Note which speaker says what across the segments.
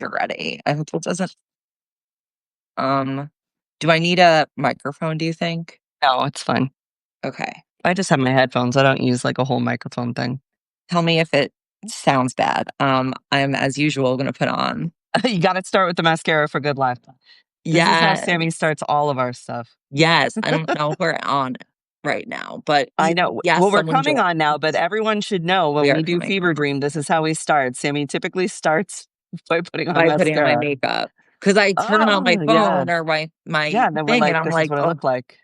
Speaker 1: you're ready. I hope it doesn't. Do I need a microphone, do you think?
Speaker 2: No, it's fine.
Speaker 1: Okay.
Speaker 2: I just have my headphones. I don't use like a whole microphone thing.
Speaker 1: Tell me if it sounds bad. I'm, as usual, going to put on.
Speaker 2: You got to start with the mascara for good life. This is how Sammy starts all of our stuff.
Speaker 1: Yes. I don't know if we're on it right now, but
Speaker 2: I know.
Speaker 1: yes,
Speaker 2: well, we're
Speaker 1: someone
Speaker 2: coming
Speaker 1: joined.
Speaker 2: on now, but everyone should know when
Speaker 1: We are
Speaker 2: we do
Speaker 1: coming
Speaker 2: Fever Dream, this is how we start. Sammy typically starts by putting on
Speaker 1: by putting on my
Speaker 2: mascara.
Speaker 1: makeup because I turn on my
Speaker 2: Oh,
Speaker 1: phone or my
Speaker 2: yeah, and then we're
Speaker 1: thing, and
Speaker 2: like,
Speaker 1: I'm
Speaker 2: this is
Speaker 1: like,
Speaker 2: what I
Speaker 1: oh,
Speaker 2: look like.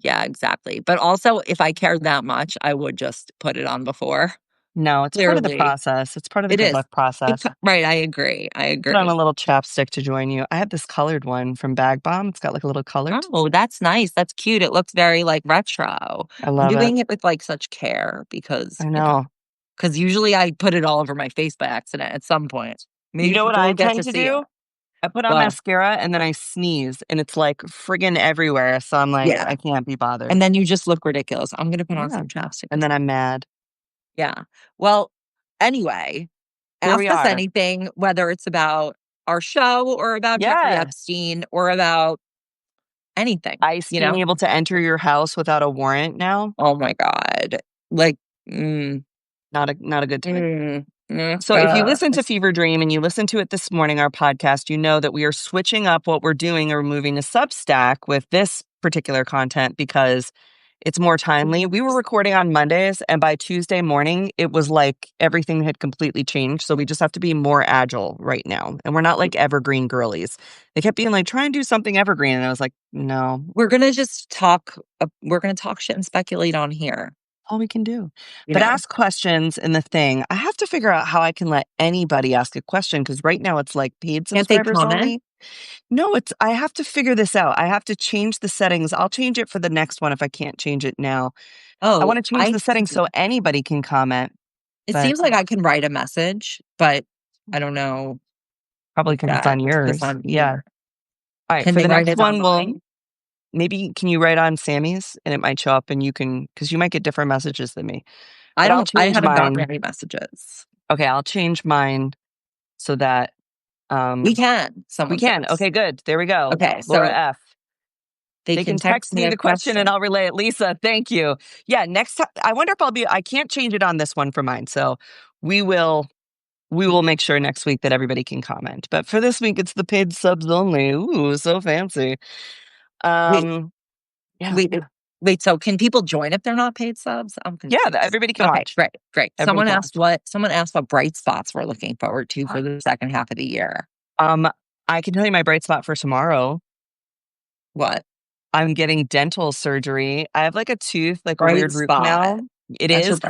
Speaker 1: yeah, exactly. But also, if I cared that much, I would just put it on before.
Speaker 2: No, it's part of the
Speaker 1: Clearly,
Speaker 2: process. It's part of the
Speaker 1: it
Speaker 2: good
Speaker 1: is.
Speaker 2: luck process.
Speaker 1: Right. I agree.
Speaker 2: Put on a little chapstick to join you. I have this colored one from Bag Bomb. It's got like a little color.
Speaker 1: Oh, that's nice. That's cute. It looks very like retro.
Speaker 2: I
Speaker 1: I'm
Speaker 2: love it.
Speaker 1: doing it with like such care because
Speaker 2: I know.
Speaker 1: because usually I put it all over my face by accident at some point. Maybe
Speaker 2: You know what
Speaker 1: people
Speaker 2: I
Speaker 1: will get
Speaker 2: tend
Speaker 1: to
Speaker 2: to
Speaker 1: see
Speaker 2: do?
Speaker 1: it.
Speaker 2: I put on
Speaker 1: But
Speaker 2: mascara and then I sneeze and it's like friggin' everywhere. So I'm like,
Speaker 1: yeah,
Speaker 2: I can't be bothered.
Speaker 1: and then you just look ridiculous. I'm gonna put on
Speaker 2: Yeah.
Speaker 1: some chapstick.
Speaker 2: And then I'm mad.
Speaker 1: Yeah. Well, anyway,
Speaker 2: Here we
Speaker 1: ask us
Speaker 2: are.
Speaker 1: anything, whether it's about our show or about Jeffrey
Speaker 2: Yeah.
Speaker 1: Epstein or about anything.
Speaker 2: ICE
Speaker 1: You
Speaker 2: being
Speaker 1: know?
Speaker 2: able to enter your house without a warrant now.
Speaker 1: Oh my God. Like,
Speaker 2: Not a good time. So if you
Speaker 1: uh,
Speaker 2: listen to Fever Dream and you listen to it this morning, our podcast, you know that we are switching up what we're doing or moving to Substack with this particular content because it's more timely. We were recording on Mondays, and by Tuesday morning, it was like everything had completely changed. So we just have to be more agile right now. And we're not like evergreen girlies. They kept being like, try and do something evergreen. And I was like, no.
Speaker 1: we're going to just talk. We're going to talk shit and speculate on here.
Speaker 2: All we can do.
Speaker 1: You
Speaker 2: But
Speaker 1: know?
Speaker 2: ask questions in the thing. I have to figure out how I can let anybody ask a question because right now it's like paid
Speaker 1: Can't they
Speaker 2: subscribers
Speaker 1: comment?
Speaker 2: only. No, I have to figure this out. I have to change the settings. I'll change it for the next one if I can't change it now. I want to change the settings so anybody can comment.
Speaker 1: It seems like I can write a message, but I don't know.
Speaker 2: Probably because it's on yours. Yeah. All right.
Speaker 1: Can
Speaker 2: For
Speaker 1: they
Speaker 2: the
Speaker 1: write
Speaker 2: next
Speaker 1: it
Speaker 2: one,
Speaker 1: online?
Speaker 2: maybe can you write on Sammy's and it might show up and you can, because you might get different messages than me.
Speaker 1: I
Speaker 2: I'll change
Speaker 1: haven't gotten
Speaker 2: mine.
Speaker 1: any messages.
Speaker 2: Okay, I'll change mine so that
Speaker 1: we can.
Speaker 2: We can.
Speaker 1: Says.
Speaker 2: Okay, good. There we go.
Speaker 1: Okay,
Speaker 2: Laura
Speaker 1: so
Speaker 2: F. They can text me the question and I'll relay it. Lisa, thank you. Yeah, next time. I wonder if I can't change it on this one for mine. So we will make sure next week that everybody can comment. But for this week, it's the paid subs only. Ooh, so fancy. Yeah.
Speaker 1: Wait, so can people join if they're not paid subs? I'm confused.
Speaker 2: Yeah, everybody can watch.
Speaker 1: Great. Someone asked what bright spots we're looking forward to for the second half of the year.
Speaker 2: I can tell you my bright spot for tomorrow.
Speaker 1: What?
Speaker 2: I'm getting dental surgery. I have like a tooth, like
Speaker 1: bright
Speaker 2: a weird root canal. It is.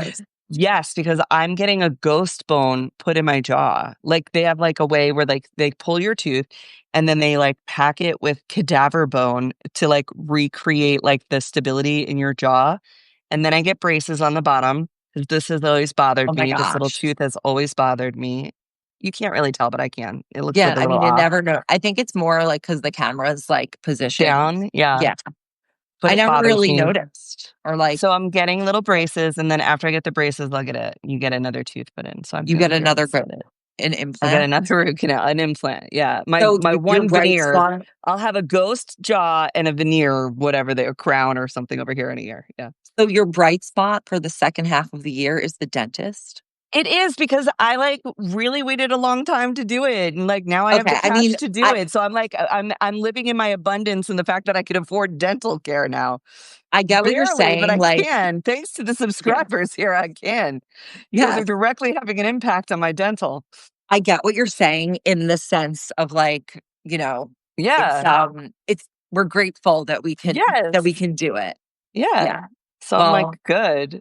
Speaker 2: Yes, because I'm getting a ghost bone put in my jaw. Like they have like a way where like they pull your tooth and then they like pack it with cadaver bone to like recreate like the stability in your jaw. And then I get braces on the bottom because this has always bothered me. This little tooth has always bothered me. You can't really tell, but I can. It looks like a little off.
Speaker 1: never know. I think it's more like because the camera's like positioned
Speaker 2: down. Yeah.
Speaker 1: But I never really noticed. Or like,
Speaker 2: so I'm getting little braces, and then after I get the braces, you get another tooth put in. So
Speaker 1: you get another an implant.
Speaker 2: I get another root canal, an implant. Yeah, my one veneer. I'll have a ghost jaw and a veneer, whatever a crown or something over here in a year. Yeah.
Speaker 1: So your bright spot for the second half of the year is the dentist.
Speaker 2: It is because I like really waited a long time to do it, and like now I have the cash to do it. So I'm like I'm living in my abundance and the fact that I could afford dental care now.
Speaker 1: I get what you're saying,
Speaker 2: but I can thanks to the subscribers here. I can. Yeah, they're directly having an impact on my dental.
Speaker 1: I get what you're saying in the sense of like it's we're grateful that we can do it.
Speaker 2: Yeah. So I'm like good.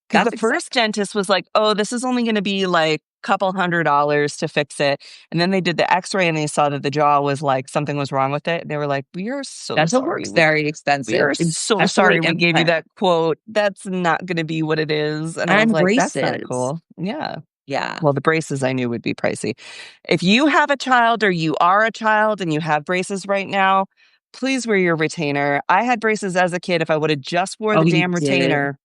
Speaker 2: Because the first dentist was like, oh, this is only going to be like a couple $100 to fix it. And then they did the x-ray and they saw that the jaw was like, something was wrong with it. And they were like, we are so
Speaker 1: dental work's very expensive.
Speaker 2: We are so sorry we gave you that quote. That's not going to be what it is. And I was like, braces. That's not cool. Yeah.
Speaker 1: Yeah.
Speaker 2: Well, the braces I knew would be pricey. If you have a child or you are a child and you have braces right now, please wear your retainer. I had braces as a kid. If I would have just wore the damn retainer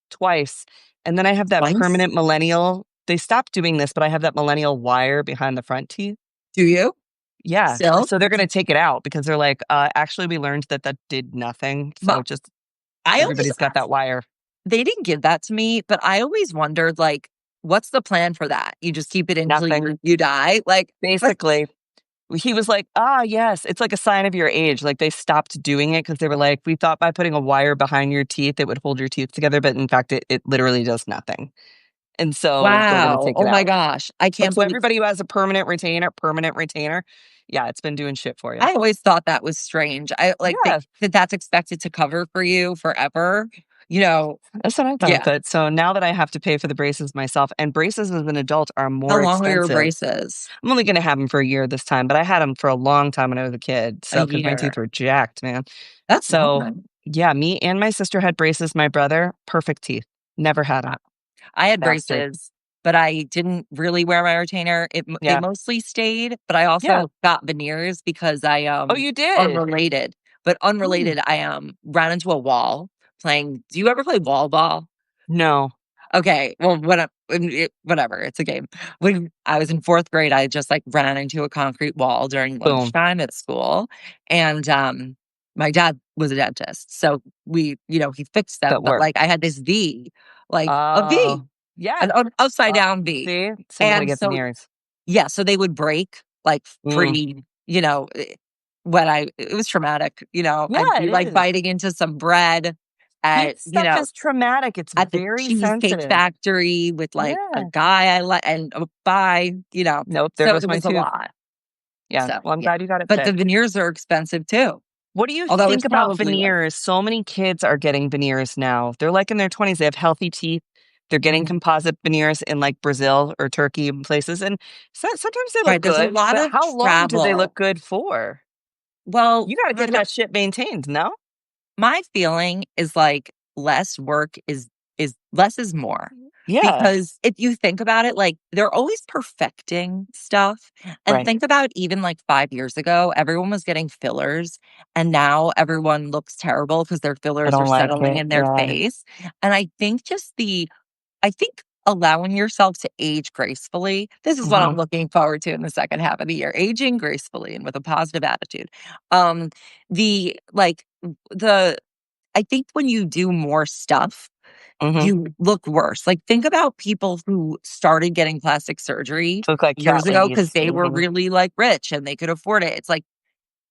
Speaker 2: twice. And then I have that permanent millennial. They stopped doing this, but I have that millennial wire behind the front teeth.
Speaker 1: Do you
Speaker 2: Yeah.
Speaker 1: still?
Speaker 2: So they're gonna take it out because they're like, actually, we learned that that did nothing.
Speaker 1: But
Speaker 2: So just
Speaker 1: I always
Speaker 2: everybody's got that wire.
Speaker 1: they didn't give that to me, but I always wondered, like, what's the plan for that? You just keep it until
Speaker 2: Nothing.
Speaker 1: you die? Like,
Speaker 2: Basically, he was like, "Ah, yes, it's like a sign of your age." Like, they stopped doing it because they were like, "We thought by putting a wire behind your teeth, it would hold your teeth together, but in fact, it literally does nothing." And so they're gonna
Speaker 1: wow.
Speaker 2: take it
Speaker 1: Oh my
Speaker 2: out.
Speaker 1: gosh. I
Speaker 2: Like,
Speaker 1: can't
Speaker 2: so
Speaker 1: believe
Speaker 2: everybody who has a permanent retainer, yeah, it's been doing shit for you.
Speaker 1: I always thought that was strange. I like
Speaker 2: Yeah,
Speaker 1: that that's expected to cover for you forever. You know,
Speaker 2: that's what I thought,
Speaker 1: yeah.
Speaker 2: but so now that I have to pay for the braces myself, and braces as an adult are
Speaker 1: How
Speaker 2: more
Speaker 1: long were your
Speaker 2: expensive.
Speaker 1: braces?
Speaker 2: I'm only gonna have them for a year this time, but I had them for a long time when I was a kid,
Speaker 1: A
Speaker 2: so because my teeth
Speaker 1: year.
Speaker 2: were jacked, man.
Speaker 1: That's
Speaker 2: So,
Speaker 1: long.
Speaker 2: yeah, me and my sister had braces, my brother, perfect teeth. Never had them.
Speaker 1: Wow. I had
Speaker 2: Bastard.
Speaker 1: braces, but I didn't really wear my retainer. It
Speaker 2: Yeah.
Speaker 1: mostly stayed, but I
Speaker 2: Yeah.
Speaker 1: also got veneers because
Speaker 2: Oh, you did?
Speaker 1: unrelated, but
Speaker 2: Ooh.
Speaker 1: unrelated, I ran into a wall playing. Do you ever play wall ball?
Speaker 2: No.
Speaker 1: Okay, well, whatever, it's a game. When I was in 4th grade, I just, like, ran into a concrete wall during
Speaker 2: Boom.
Speaker 1: lunchtime at school, and, my dad was a dentist, so he fixed
Speaker 2: So it
Speaker 1: them, but,
Speaker 2: worked.
Speaker 1: like, I had this V, like, a V,
Speaker 2: Oh. Yeah.
Speaker 1: an upside
Speaker 2: Oh,
Speaker 1: down V,
Speaker 2: see? So you gotta
Speaker 1: and
Speaker 2: get
Speaker 1: so
Speaker 2: veneers.
Speaker 1: yeah, so they would break, like,
Speaker 2: Mm.
Speaker 1: pretty, when it was traumatic, I'd
Speaker 2: Yeah, it
Speaker 1: be, like,
Speaker 2: is.
Speaker 1: biting into some bread
Speaker 2: Teeth
Speaker 1: at,
Speaker 2: stuff is traumatic, it's
Speaker 1: at the
Speaker 2: very
Speaker 1: Cheesecake
Speaker 2: sensitive.
Speaker 1: Factory with, like, a
Speaker 2: Yeah.
Speaker 1: guy I like and bye,
Speaker 2: Nope, there
Speaker 1: so
Speaker 2: goes
Speaker 1: it
Speaker 2: my
Speaker 1: was a
Speaker 2: tooth.
Speaker 1: lot,
Speaker 2: Yeah,
Speaker 1: so,
Speaker 2: well, I'm
Speaker 1: yeah.
Speaker 2: glad you got it
Speaker 1: But the
Speaker 2: fixed.
Speaker 1: veneers are expensive too,
Speaker 2: What do you
Speaker 1: although
Speaker 2: think
Speaker 1: it's
Speaker 2: about
Speaker 1: probably worth
Speaker 2: veneers? So many kids are getting veneers now. They're like in their 20s, they have healthy teeth. They're getting
Speaker 1: Mhm.
Speaker 2: composite veneers in like Brazil or Turkey and places. And sometimes they look
Speaker 1: Right, there's a
Speaker 2: good,
Speaker 1: lot
Speaker 2: but
Speaker 1: of
Speaker 2: how long do they look
Speaker 1: travel.
Speaker 2: good for?
Speaker 1: Well,
Speaker 2: You got to get that shit maintained, no?
Speaker 1: my feeling is, like, less work is less is more.
Speaker 2: Yeah,
Speaker 1: Because if you think about it, like, they're always perfecting stuff, and
Speaker 2: right.
Speaker 1: think about even, like, 5 years ago, everyone was getting fillers, and now everyone looks terrible because their
Speaker 2: I
Speaker 1: fillers are
Speaker 2: don't like
Speaker 1: settling
Speaker 2: it.
Speaker 1: in their
Speaker 2: Yeah.
Speaker 1: face, and I think allowing yourself to age gracefully, this is what I'm
Speaker 2: Hmm.
Speaker 1: looking forward to in the second half of the year, aging gracefully and with a positive attitude. Um, the like, the I think when you do more stuff,
Speaker 2: Hmm.
Speaker 1: you look worse. Like, think about people who started getting plastic surgery
Speaker 2: Look like cat
Speaker 1: years ago
Speaker 2: ladies.
Speaker 1: because they were
Speaker 2: Hmm.
Speaker 1: really, like, rich and they could afford it. It's like,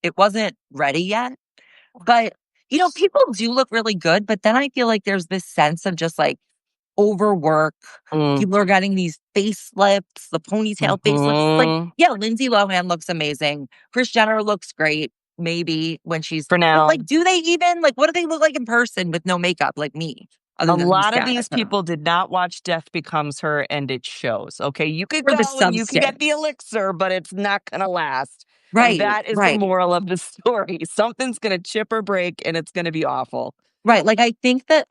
Speaker 1: it wasn't ready yet, but, people do look really good, but then I feel like there's this sense of just, like, overwork.
Speaker 2: Mm.
Speaker 1: People are getting these facelifts, the ponytail facelifts. Like,
Speaker 2: Hmm.
Speaker 1: yeah, Lindsay Lohan looks amazing. Kris Jenner looks great, maybe when she's
Speaker 2: For
Speaker 1: but,
Speaker 2: now.
Speaker 1: like, do they even like, what do they look like in person with no makeup like me, other
Speaker 2: A
Speaker 1: than the
Speaker 2: lot of
Speaker 1: mascara?
Speaker 2: these people did not watch Death Becomes Her, and it shows, okay? You could
Speaker 1: Or the
Speaker 2: go and you could get the
Speaker 1: substance.
Speaker 2: elixir, but it's not gonna last, and
Speaker 1: Right,
Speaker 2: that is the
Speaker 1: right,
Speaker 2: moral of the story. Something's gonna chip or break, and it's gonna be awful.
Speaker 1: right. Like, I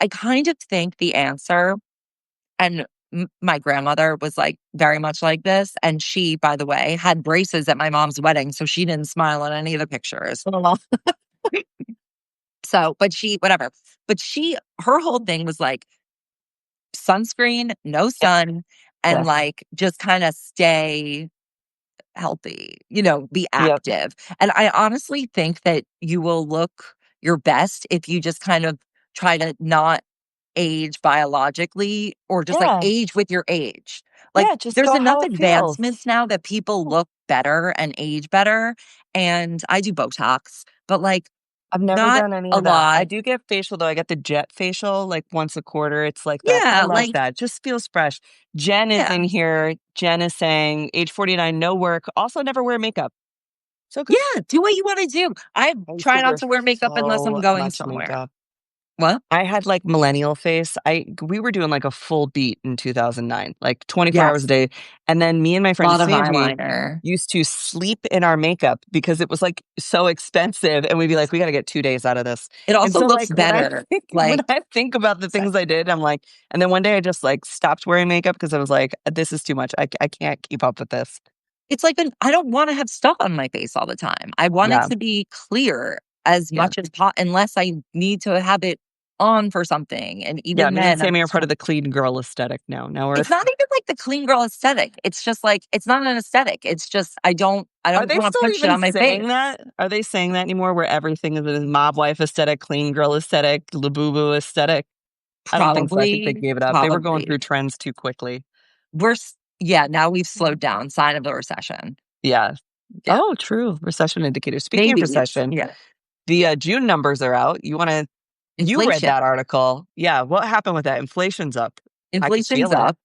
Speaker 1: kind of think the answer and my grandmother was, like, very much like this, and she, by the way, had braces at my mom's wedding, so she didn't smile in any of the pictures. So, but she whatever. But her whole thing was, like, sunscreen, no
Speaker 2: Yep,
Speaker 1: sun, and,
Speaker 2: yes,
Speaker 1: like, just kinda stay healthy, be
Speaker 2: yep.
Speaker 1: active. And I honestly think that you will look your best if you just kind of try to not age biologically or just, like,
Speaker 2: Yeah,
Speaker 1: age with your age. Like,
Speaker 2: yeah, just
Speaker 1: there's
Speaker 2: go how
Speaker 1: enough
Speaker 2: it feels.
Speaker 1: advancements now that people look better and age better, and I do Botox, but, like,
Speaker 2: I've never
Speaker 1: not
Speaker 2: done any
Speaker 1: a
Speaker 2: of that. I
Speaker 1: lot.
Speaker 2: do get facial, though. I get the jet facial, like, once a quarter. It's like that. I
Speaker 1: Yeah,
Speaker 2: like
Speaker 1: like
Speaker 2: that. Just feels fresh. Jen is
Speaker 1: yeah.
Speaker 2: in here. Jen is saying, "Age 49, no work. Also never wear makeup." So good.
Speaker 1: Yeah, do what you wanna do. I
Speaker 2: I used to
Speaker 1: try not
Speaker 2: wear
Speaker 1: to wear makeup unless I'm
Speaker 2: so
Speaker 1: going
Speaker 2: much
Speaker 1: somewhere.
Speaker 2: makeup.
Speaker 1: What?
Speaker 2: I had, like, millennial face. We were doing, like, a full beat in 2009, like, 24 hours a
Speaker 1: Yes,
Speaker 2: day, and then me and my friend
Speaker 1: lot of
Speaker 2: Sami
Speaker 1: eyeliner.
Speaker 2: used to sleep in our makeup because it was, like, so expensive, and we'd be like, "We gotta get 2 days out of this."
Speaker 1: It
Speaker 2: And
Speaker 1: also
Speaker 2: so,
Speaker 1: looks
Speaker 2: like,
Speaker 1: better,
Speaker 2: when
Speaker 1: like,
Speaker 2: I think about the
Speaker 1: so
Speaker 2: things I did, I'm like and then one day I just, like, stopped wearing makeup because I was like, "This is too much. I can't keep up with this."
Speaker 1: it's like I don't wanna have stuff on my face all the time. I want it
Speaker 2: Yeah,
Speaker 1: to be clear as
Speaker 2: yeah.
Speaker 1: much as unless I need to have it on for something, and
Speaker 2: Yeah,
Speaker 1: even
Speaker 2: me and
Speaker 1: then, I'm
Speaker 2: Sammy are
Speaker 1: just
Speaker 2: part of the clean girl aesthetic now. Now we're
Speaker 1: it's not even like the clean girl aesthetic. It's just like it's not an aesthetic. It's just I
Speaker 2: Are
Speaker 1: don't
Speaker 2: they
Speaker 1: wanna
Speaker 2: still
Speaker 1: push it
Speaker 2: even
Speaker 1: on my face.
Speaker 2: saying that? Are they saying that anymore where everything is a mob wife aesthetic, clean girl aesthetic, labubu aesthetic? I don't think so. I think they
Speaker 1: Probably,
Speaker 2: gave it up. They were going
Speaker 1: probably.
Speaker 2: through trends too quickly.
Speaker 1: Yeah, now we've slowed down, sign of the recession.
Speaker 2: Yeah.
Speaker 1: Yeah,
Speaker 2: Oh, true. Recession indicators. Speaking of
Speaker 1: maybe.
Speaker 2: recession,
Speaker 1: Yeah.
Speaker 2: the June numbers are out. You read
Speaker 1: Inflation.
Speaker 2: that article. Yeah. What happened with that? Inflation's up. I can
Speaker 1: Inflation's
Speaker 2: feel it.
Speaker 1: up.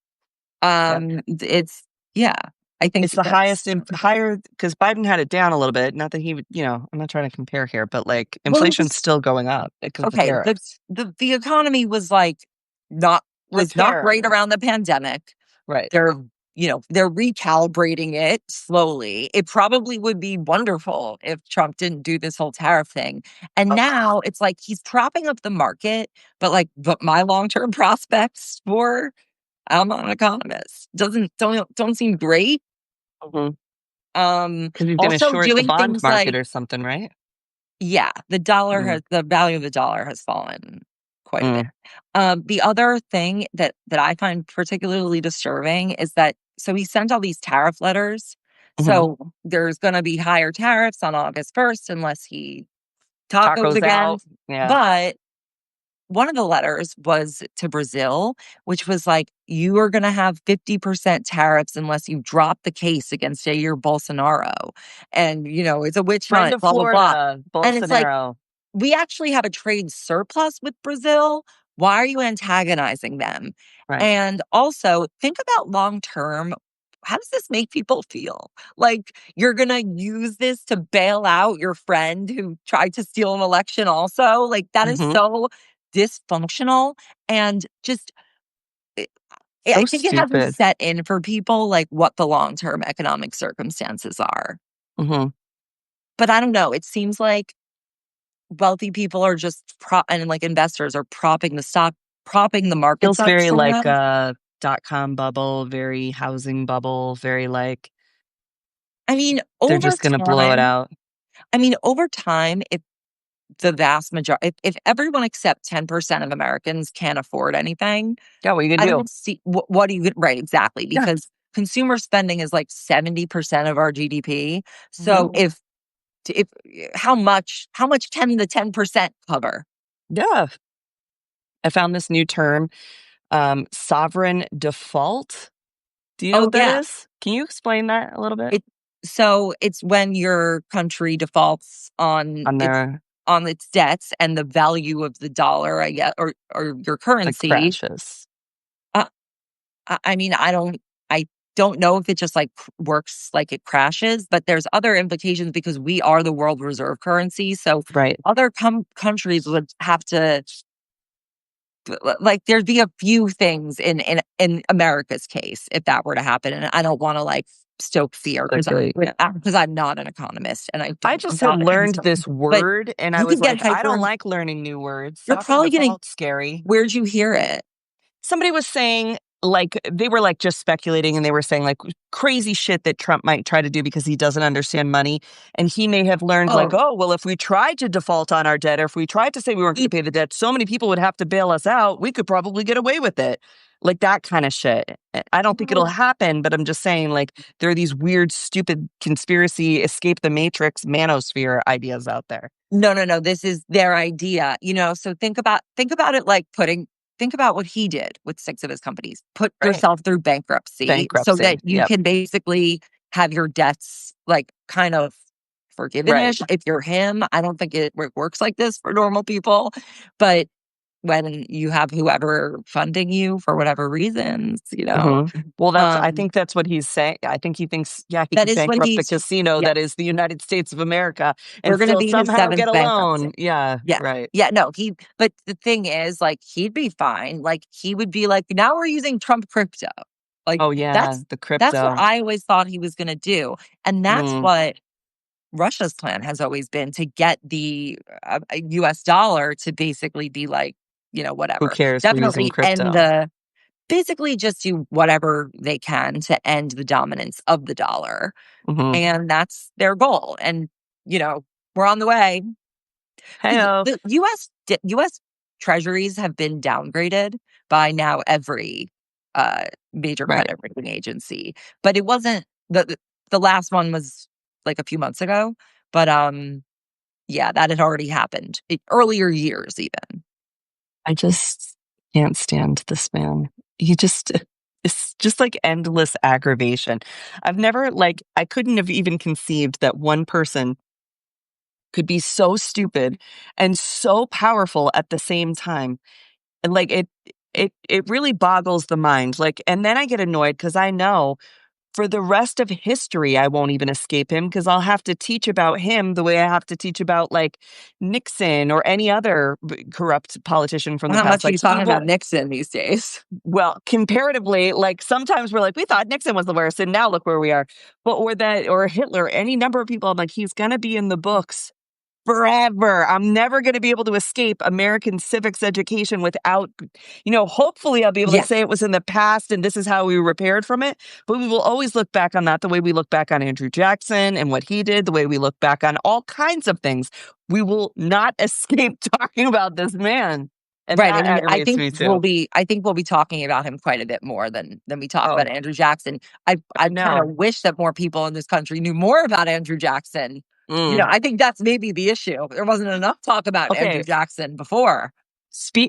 Speaker 2: Yep.
Speaker 1: It's yeah, I think
Speaker 2: It's the
Speaker 1: that's
Speaker 2: highest, higher because Biden had it down a little bit. Not that he would, I'm not trying to compare here, but like
Speaker 1: well, it
Speaker 2: inflation's
Speaker 1: was
Speaker 2: still going up because of the
Speaker 1: okay,
Speaker 2: tariffs.
Speaker 1: the economy was, like, not great
Speaker 2: Repairing.
Speaker 1: around the pandemic.
Speaker 2: Right.
Speaker 1: They're, they're recalibrating it slowly. It probably would be wonderful if Trump didn't do this whole tariff thing. And
Speaker 2: Oh,
Speaker 1: now it's like he's propping up the market, but my long-term prospects for I'm not an economist. Don't seem great.
Speaker 2: because he's going to
Speaker 1: Also
Speaker 2: short the
Speaker 1: doing
Speaker 2: bond
Speaker 1: things
Speaker 2: market
Speaker 1: like
Speaker 2: or something, right?
Speaker 1: yeah,
Speaker 2: Mm,
Speaker 1: the value of the dollar has fallen quite a bit.
Speaker 2: mm,
Speaker 1: The other thing that I find particularly disturbing is that so he sent all these tariff letters.
Speaker 2: mhm.
Speaker 1: So there's going to be higher tariffs on August 1st unless he tacos
Speaker 2: Tacos
Speaker 1: again.
Speaker 2: out. Yeah.
Speaker 1: But one of the letters was to Brazil, which was like, you are going to have 50% tariffs unless you drop the case against Jair Bolsonaro. And, it's a witch
Speaker 2: Friend
Speaker 1: hunt,
Speaker 2: of
Speaker 1: blah, blah, blah.
Speaker 2: Florida,
Speaker 1: And it's like,
Speaker 2: Bolsonaro.
Speaker 1: we actually have a trade surplus with Brazil. Why are you antagonizing them?
Speaker 2: Right.
Speaker 1: And also, think about long term. How does this make people feel? Like you're going to use this to bail out your friend who tried to steal an election, also? Like, that is
Speaker 2: Hmm.
Speaker 1: so dysfunctional. And just, I
Speaker 2: So
Speaker 1: I think it hasn't
Speaker 2: stupid.
Speaker 1: set in for people like what the long term economic circumstances are.
Speaker 2: Hmm.
Speaker 1: But I don't know. It seems like wealthy people are just and like investors are propping the markets
Speaker 2: Feels
Speaker 1: up
Speaker 2: very
Speaker 1: for
Speaker 2: like
Speaker 1: them.
Speaker 2: a dot-com bubble, very housing bubble, very like
Speaker 1: I mean,
Speaker 2: they're
Speaker 1: over
Speaker 2: just going to blow it
Speaker 1: time,
Speaker 2: out.
Speaker 1: over time, if the vast majority, if everyone except 10% of Americans can't afford anything,
Speaker 2: Yeah, what are you going
Speaker 1: I
Speaker 2: to do?
Speaker 1: don't see what do you right exactly
Speaker 2: Yeah.
Speaker 1: because consumer spending is like 70% of our GDP. So
Speaker 2: Hmm.
Speaker 1: if how much can the 10% cover?
Speaker 2: Yeah. I found this new term, sovereign default. Do you know
Speaker 1: Oh
Speaker 2: what that
Speaker 1: yeah,
Speaker 2: is? Can you explain that a little bit?
Speaker 1: It so it's when your country defaults
Speaker 2: On their
Speaker 1: on its debts and the value of the dollar, I guess, or your
Speaker 2: like
Speaker 1: currency.
Speaker 2: crashes.
Speaker 1: Uh, I mean, I don't know if it just like works like it crashes, but there's other implications because we are the world reserve currency. So
Speaker 2: Right.
Speaker 1: other countries would have to like there'd be a few things in America's case if that were to happen, and I don't want to like stoke fear
Speaker 2: Exactly.
Speaker 1: because I'm not an economist and
Speaker 2: I
Speaker 1: I'm
Speaker 2: just had
Speaker 1: not a
Speaker 2: learned
Speaker 1: concern.
Speaker 2: this
Speaker 1: But
Speaker 2: word and I
Speaker 1: you can
Speaker 2: was
Speaker 1: get
Speaker 2: like, I don't
Speaker 1: hyper.
Speaker 2: like learning new words.
Speaker 1: You're
Speaker 2: Sovereign
Speaker 1: probably gonna.
Speaker 2: default, scary.
Speaker 1: Where'd you hear it?
Speaker 2: Somebody was saying, like, they were like just speculating and they were saying like crazy shit that Trump might try to do because he doesn't understand money. And he may have learned, like,
Speaker 1: Oh,
Speaker 2: oh, well, if we tried to default on our debt or if we tried to say we weren't going to
Speaker 1: he,
Speaker 2: pay the debt, so many people would have to bail us out. We could probably get away with it. Like that kind of shit. I don't think it'll happen, but I'm just saying, like, there are these weird, stupid conspiracy, escape the matrix, manosphere ideas out there.
Speaker 1: no, no, no. This is their idea. So think about it like think about what he did with six of his companies. Put
Speaker 2: Right.
Speaker 1: yourself through bankruptcy so that
Speaker 2: Bankruptcy.
Speaker 1: you
Speaker 2: Yep.
Speaker 1: can basically have your debts like kind of
Speaker 2: Right.
Speaker 1: forgiven-ish. If you're him, I don't think it works like this for normal people. But when you have whoever funding you for whatever reasons,
Speaker 2: Mhm. Well, I
Speaker 1: um,
Speaker 2: think that's what he's saying. I think he thinks, yeah, he
Speaker 1: that
Speaker 2: could
Speaker 1: is what
Speaker 2: bankrupt the
Speaker 1: he's.
Speaker 2: casino
Speaker 1: Yeah,
Speaker 2: that is the United States of America
Speaker 1: we're
Speaker 2: and
Speaker 1: going to
Speaker 2: still
Speaker 1: be his
Speaker 2: somehow
Speaker 1: seventh
Speaker 2: get a
Speaker 1: bankruptcy.
Speaker 2: loan. Yeah,
Speaker 1: Yeah.
Speaker 2: right.
Speaker 1: Yeah, no, but the thing is, like, he'd be fine. Like, he would be like, now we're using Trump crypto. Like,
Speaker 2: Oh, yeah,
Speaker 1: that's
Speaker 2: the
Speaker 1: that's what
Speaker 2: crypto.
Speaker 1: I always thought he was gonna do. And that's
Speaker 2: Mm,
Speaker 1: what Russia's plan has always been to get the US dollar to basically be like,
Speaker 2: who
Speaker 1: whatever.
Speaker 2: cares? We're using
Speaker 1: Definitely end
Speaker 2: crypto.
Speaker 1: basically just do whatever they can to end the dominance of the dollar.
Speaker 2: Hmm.
Speaker 1: And that's their goal. And, we're on the way.
Speaker 2: Hey,
Speaker 1: The US treasuries have been downgraded by now every uh, major
Speaker 2: Right.
Speaker 1: credit rating agency. But it wasn't the last one was like a few months ago. But yeah, that had already happened earlier years even.
Speaker 2: I just can't stand this man. He just it's just like endless aggravation. I've never like I couldn't have even conceived that one person could be so stupid and so powerful at the same time. And like it really boggles the mind. Like and then I get annoyed because I know for the rest of history, I won't even escape him because I'll have to teach about him the way I have to teach about like Nixon or any other corrupt politician from the
Speaker 1: How
Speaker 2: past.
Speaker 1: much are
Speaker 2: Like
Speaker 1: you
Speaker 2: he
Speaker 1: talking
Speaker 2: will,
Speaker 1: about Nixon these days?
Speaker 2: well, comparatively, like sometimes we're like, we thought Nixon was the worst, and now look where we are. But or that or Hitler, any number of people, I'm like, he's gonna be in the books forever. I'm never going to be able to escape American civics education without, hopefully I'll be able to
Speaker 1: Yeah,
Speaker 2: say it was in the past and this is how we repaired from it. But we will always look back on that the way we look back on Andrew Jackson and what he did, the way we look back on all kinds of things. We will not escape talking about this man. And
Speaker 1: right.
Speaker 2: that
Speaker 1: And
Speaker 2: aggravates me too.
Speaker 1: I think we'll be talking about him quite a bit more than we talk about
Speaker 2: Oh,
Speaker 1: Andrew Jackson.
Speaker 2: I
Speaker 1: I kind of
Speaker 2: know.
Speaker 1: wish that more people in this country knew more about Andrew Jackson.
Speaker 2: Mm.
Speaker 1: I think that's maybe the issue. There wasn't enough talk about Andrew
Speaker 2: Okay.
Speaker 1: Jackson before.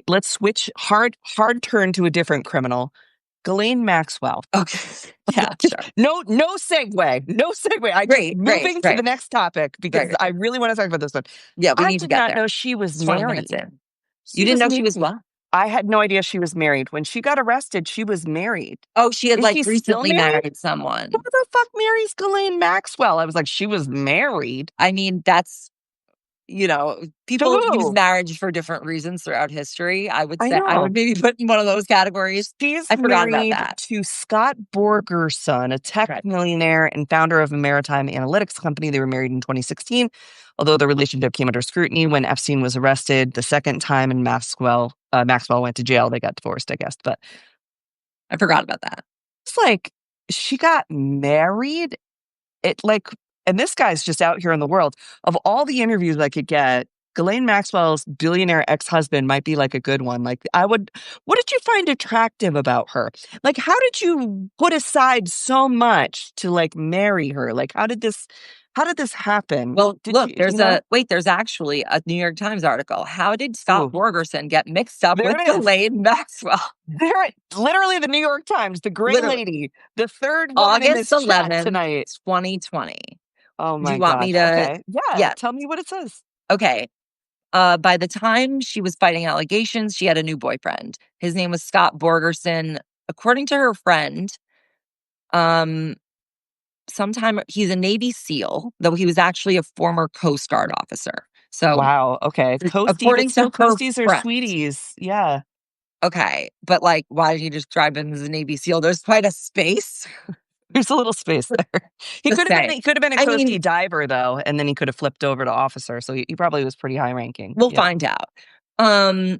Speaker 2: Let's switch hard turn to a different criminal. Ghislaine Maxwell.
Speaker 1: Okay. Yeah, sure.
Speaker 2: No segue. No segue. I just
Speaker 1: Great, great,
Speaker 2: moving to the
Speaker 1: great,
Speaker 2: next topic
Speaker 1: great,
Speaker 2: because
Speaker 1: great,
Speaker 2: I
Speaker 1: great.
Speaker 2: really want to talk about this one.
Speaker 1: Yeah, we
Speaker 2: I
Speaker 1: need to
Speaker 2: did
Speaker 1: get
Speaker 2: not
Speaker 1: there.
Speaker 2: know she was
Speaker 1: It's 20 minutes
Speaker 2: married.
Speaker 1: in. You
Speaker 2: She
Speaker 1: didn't
Speaker 2: was
Speaker 1: know she was
Speaker 2: married.
Speaker 1: what?
Speaker 2: I had no idea she was married. When she got arrested, she was married.
Speaker 1: Oh, she had
Speaker 2: Is
Speaker 1: like
Speaker 2: she still
Speaker 1: recently
Speaker 2: married?
Speaker 1: married
Speaker 2: Who
Speaker 1: someone.
Speaker 2: the fuck marries Ghislaine Maxwell? I was like, she was married.
Speaker 1: I mean, that's
Speaker 2: To
Speaker 1: people have used
Speaker 2: who?
Speaker 1: marriage for different reasons throughout history. I would
Speaker 2: I
Speaker 1: say I would
Speaker 2: know.
Speaker 1: maybe put in one of those categories.
Speaker 2: She's
Speaker 1: I forgot about
Speaker 2: married
Speaker 1: that.
Speaker 2: to Scott Borgerson, a tech
Speaker 1: Right.
Speaker 2: millionaire and founder of a maritime analytics company. They were married in 2016, although the relationship came under scrutiny when Epstein was arrested the second time and Maxwell went to jail. They got divorced, I guess. But
Speaker 1: I forgot about that.
Speaker 2: it's like she got married. It like, and this guy's just out here in the world. Of all the interviews I could get, Ghislaine Maxwell's billionaire ex-husband might be like a good one. Like what did you find attractive about her? Like, how did you put aside so much to like marry her? Like, how did this happen?
Speaker 1: Well,
Speaker 2: Did
Speaker 1: look,
Speaker 2: you, you know?
Speaker 1: there's actually a New York Times article. How did Scott
Speaker 2: Ooh,
Speaker 1: Borgerson get mixed up
Speaker 2: there
Speaker 1: with
Speaker 2: it is.
Speaker 1: Ghislaine Maxwell?
Speaker 2: Literally the New York Times, the great
Speaker 1: Literally,
Speaker 2: lady, the third woman in
Speaker 1: August
Speaker 2: this chat
Speaker 1: 11th,
Speaker 2: tonight.
Speaker 1: 2020.
Speaker 2: Oh
Speaker 1: Do
Speaker 2: my
Speaker 1: you want me
Speaker 2: God.
Speaker 1: to?
Speaker 2: Okay. Yeah.
Speaker 1: Yeah.
Speaker 2: Tell me what it says.
Speaker 1: Okay. By the time she was fighting allegations, she had a new boyfriend. His name was Scott Borgerson. According to her friend, um, sometime he's a Navy SEAL, though he was actually a former Coast Guard officer. So,
Speaker 2: Wow, okay. Coastie, but
Speaker 1: according to
Speaker 2: still
Speaker 1: her
Speaker 2: coasties are
Speaker 1: friend,
Speaker 2: sweeties. Yeah.
Speaker 1: okay, but like, why did you describe him as a Navy SEAL? There's quite a space.
Speaker 2: There's a little space there.
Speaker 1: Just saying.
Speaker 2: He could have been a
Speaker 1: I mean,
Speaker 2: coastie diver though, and then he could have flipped over to officer. So he probably was pretty high ranking.
Speaker 1: we'll
Speaker 2: Yeah.
Speaker 1: find out. Um,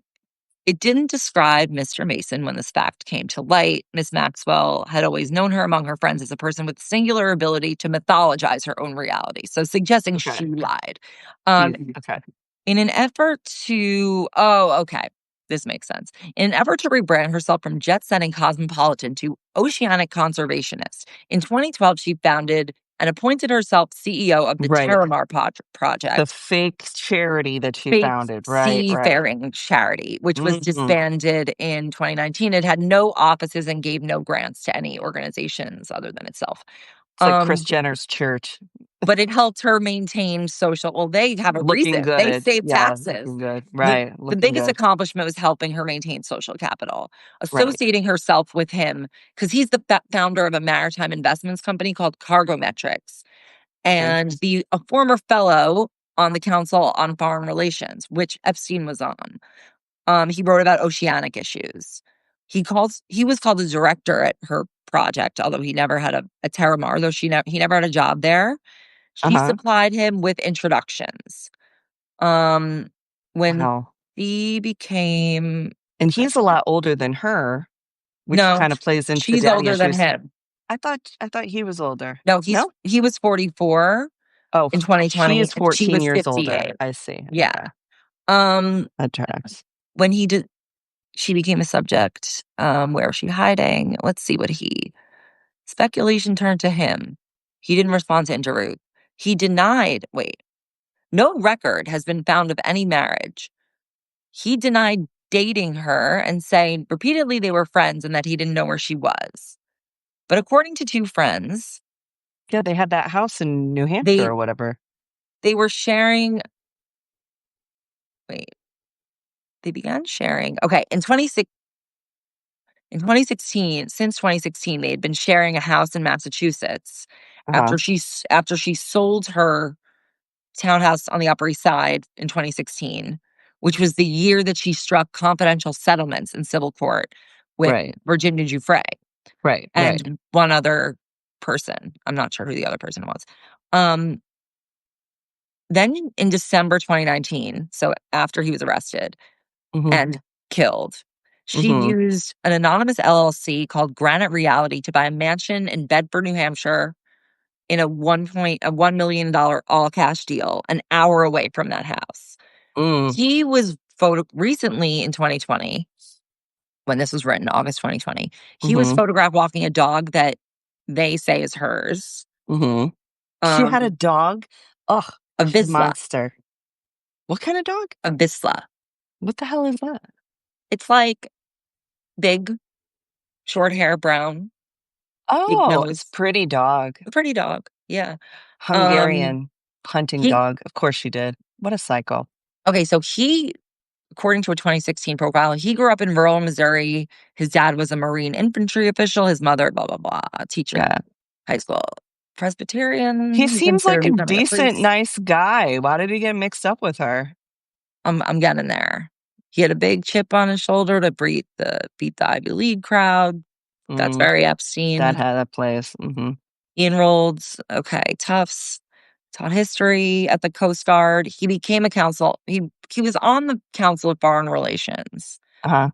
Speaker 1: It didn't describe Mr. Mason when this fact came to light. Miss Maxwell had always known her among her friends as a person with singular ability to mythologize her own reality, so suggesting
Speaker 2: Okay.
Speaker 1: she lied. Um,
Speaker 2: Okay.
Speaker 1: in an effort to, okay, this makes sense. In an effort to rebrand herself from jet setting cosmopolitan to oceanic conservationist, in 2012, she founded and appointed herself CEO of the
Speaker 2: Right.
Speaker 1: Terramar
Speaker 2: The
Speaker 1: Project,
Speaker 2: fake charity that she
Speaker 1: fake
Speaker 2: founded. Right. Right.
Speaker 1: seafaring charity, which was
Speaker 2: Mhm.
Speaker 1: disbanded in 2019. It had no offices and gave no grants to any organizations other than itself.
Speaker 2: It's like Chris
Speaker 1: Um,
Speaker 2: Jenner's church.
Speaker 1: but it helped her maintain social. Well, they have a
Speaker 2: Looking
Speaker 1: reason. They
Speaker 2: good.
Speaker 1: save
Speaker 2: Yeah,
Speaker 1: taxes.
Speaker 2: looking good.
Speaker 1: The
Speaker 2: Right.
Speaker 1: the
Speaker 2: Looking
Speaker 1: biggest
Speaker 2: good.
Speaker 1: accomplishment was helping her maintain social capital,
Speaker 2: Right.
Speaker 1: associating herself with him because he's the founder of a maritime investments company called Cargometrics
Speaker 2: Okay.
Speaker 1: and a former fellow on the Council on Foreign Relations, which Epstein was on. He wrote about oceanic issues. He was called a director at her project, although he never had a Terramar, though he never had a job there. She
Speaker 2: Uh-huh.
Speaker 1: supplied him with introductions. Um, when
Speaker 2: Wow.
Speaker 1: he became
Speaker 2: And he's a lot older than her, which
Speaker 1: no,
Speaker 2: kind of plays into the
Speaker 1: she's
Speaker 2: daddy
Speaker 1: older than
Speaker 2: issues.
Speaker 1: him.
Speaker 2: I thought he was older.
Speaker 1: No,
Speaker 2: No?
Speaker 1: he was 44
Speaker 2: Oh,
Speaker 1: in
Speaker 2: she
Speaker 1: 2020
Speaker 2: is
Speaker 1: and she
Speaker 2: 14
Speaker 1: was
Speaker 2: years older.
Speaker 1: 58.
Speaker 2: I see.
Speaker 1: Yeah.
Speaker 2: Okay.
Speaker 1: Um,
Speaker 2: That tracks.
Speaker 1: when he did she became a subject, where was she hiding? Let's see what he speculation turned to him. He didn't respond to Interroute. He denied wait, no record has been found of any marriage. He denied dating her and saying repeatedly they were friends and that he didn't know where she was. But according to two friends,
Speaker 2: Yeah, they had that house in New Hampshire
Speaker 1: they
Speaker 2: or whatever.
Speaker 1: they were sharing wait, they began sharing okay, in 2016, since 2016, they had been sharing a house in Massachusetts
Speaker 2: Uh-huh.
Speaker 1: after she sold her townhouse on the Upper East Side in 2016, which was the year that she struck confidential settlements in civil court with
Speaker 2: Right.
Speaker 1: Virginia Giuffre
Speaker 2: Right.
Speaker 1: and one other person. I'm not sure who the other person was. Um, then in December 2019, so after he was arrested
Speaker 2: Mhm.
Speaker 1: and killed, she
Speaker 2: Mhm.
Speaker 1: used an anonymous LLC called Granite Reality to buy a mansion in Bedford, New Hampshire in a $1 million all cash deal an hour away from that house.
Speaker 2: Mm.
Speaker 1: He was recently in 2020, when this was written, August 2020, he was
Speaker 2: Mhm.
Speaker 1: photographed walking a dog that they say is hers,
Speaker 2: Mhm. She had a
Speaker 1: um,
Speaker 2: dog? Ugh,
Speaker 1: a
Speaker 2: a
Speaker 1: Vizsla,
Speaker 2: monster. What kind of dog?
Speaker 1: a Vizsla.
Speaker 2: What the hell is that?
Speaker 1: It's like big, short hair, brown, big
Speaker 2: Oh, it's
Speaker 1: nose,
Speaker 2: pretty dog.
Speaker 1: a pretty dog. Yeah. Um,
Speaker 2: Hungarian hunting
Speaker 1: he
Speaker 2: dog. Of course she did. What a psycho.
Speaker 1: okay, so according to a 2016 profile, he grew up in rural Missouri. His dad was a Marine infantry official. His mother, blah, blah, blah, teacher,
Speaker 2: Yeah.
Speaker 1: high school.
Speaker 2: He
Speaker 1: Presbyterian. He
Speaker 2: seems like
Speaker 1: considered
Speaker 2: a
Speaker 1: becoming a
Speaker 2: decent,
Speaker 1: priest.
Speaker 2: nice guy. Why did he get mixed up with her?
Speaker 1: I'm getting there. He had a big chip on his shoulder to beat the Ivy League crowd. That's
Speaker 2: Mm,
Speaker 1: very Epstein.
Speaker 2: that had that place. Mhm.
Speaker 1: He enrolled, okay, Tufts, taught history at the Coast Guard. He became a counsel. He was on the Council of Foreign Relations,
Speaker 2: Uh-huh.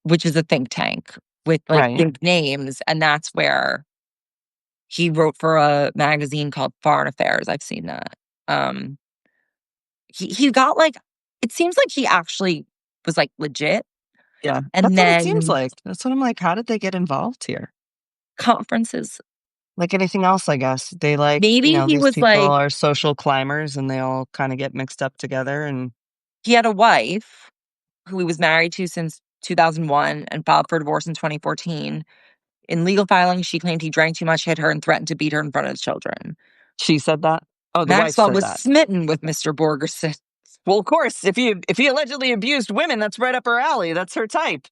Speaker 1: which is a think tank with like
Speaker 2: Right.
Speaker 1: big names, and that's where he wrote for a magazine called Foreign Affairs. I've seen that. Um, he got like it seems like he actually was like legit,
Speaker 2: Yeah.
Speaker 1: and
Speaker 2: That's what it seems
Speaker 1: then
Speaker 2: like. That's what I'm like, how did they get involved here?
Speaker 1: conferences.
Speaker 2: Like anything else, I guess. They like,
Speaker 1: Maybe he
Speaker 2: these
Speaker 1: was
Speaker 2: people
Speaker 1: like
Speaker 2: are social climbers and they all kind of get mixed up together and
Speaker 1: he had a wife who he was married to since 2001 and filed for divorce in 2014. In legal filings, she claimed he drank too much, hit her, and threatened to beat her in front of his children.
Speaker 2: she said that. Oh, the wife
Speaker 1: Maxwell
Speaker 2: said
Speaker 1: was
Speaker 2: that.
Speaker 1: smitten with Mr. Borgerson.
Speaker 2: Well, of course, if he allegedly abused women, that's right up her alley. That's her type.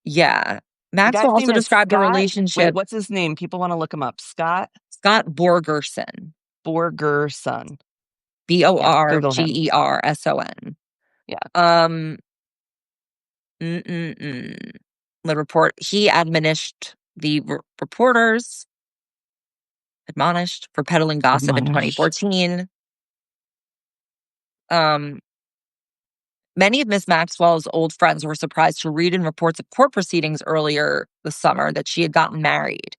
Speaker 1: Yeah.
Speaker 2: The
Speaker 1: Maxwell
Speaker 2: guy's name
Speaker 1: also
Speaker 2: is
Speaker 1: described the
Speaker 2: Scott. Wait,
Speaker 1: relationship
Speaker 2: what's his name? People want to look him up. Scott
Speaker 1: Scott Borgerson,
Speaker 2: Borgerson. Yeah, Google him.
Speaker 1: Borgerson.
Speaker 2: Yeah.
Speaker 1: Um, the report he reporters admonished for peddling gossip in
Speaker 2: Admonished.
Speaker 1: 2014. Um, Many of Miss Maxwell's old friends were surprised to read in reports of court proceedings earlier this summer that she had gotten married.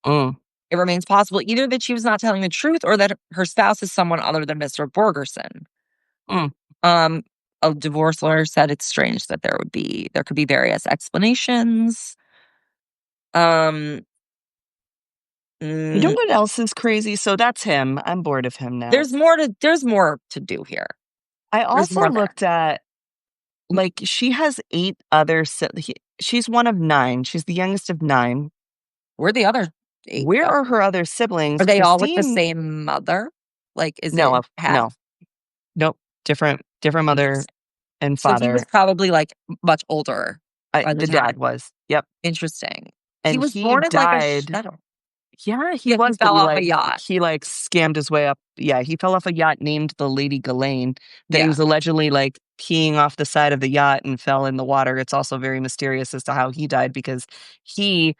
Speaker 2: Mm,
Speaker 1: It remains possible either that she was not telling the truth or that her spouse is someone other than Mr. Borgerson.
Speaker 2: mm.
Speaker 1: Um, a divorce lawyer said it's strange that there could be various explanations. Um,
Speaker 2: You know
Speaker 1: mm,
Speaker 2: what else is crazy? So that's him. I'm bored of him now.
Speaker 1: there's more to do here.
Speaker 2: I
Speaker 1: There's
Speaker 2: also
Speaker 1: more there.
Speaker 2: looked at like she has 8 other she's one of 9. She's the youngest of 9.
Speaker 1: Where the other eight
Speaker 2: Where
Speaker 1: go?
Speaker 2: are her other
Speaker 1: Are
Speaker 2: siblings?
Speaker 1: they all with the
Speaker 2: Christine
Speaker 1: same mother? Like, is
Speaker 2: no,
Speaker 1: it half?
Speaker 2: no. Nope. Different mother
Speaker 1: Interesting.
Speaker 2: and
Speaker 1: So he was
Speaker 2: father.
Speaker 1: probably like much older by the
Speaker 2: The
Speaker 1: time.
Speaker 2: dad was. Yep.
Speaker 1: Interesting. He
Speaker 2: And
Speaker 1: was
Speaker 2: he
Speaker 1: born in like a
Speaker 2: died.
Speaker 1: I don't.
Speaker 2: Yeah, he
Speaker 1: Yeah, he
Speaker 2: was, but
Speaker 1: fell off a yacht.
Speaker 2: he like scammed his way up. Yeah, he fell off a yacht named the Lady Ghislaine. Then he
Speaker 1: Yeah,
Speaker 2: was allegedly like peeing off the side of the yacht and fell in the water. It's also very mysterious as to how he died because he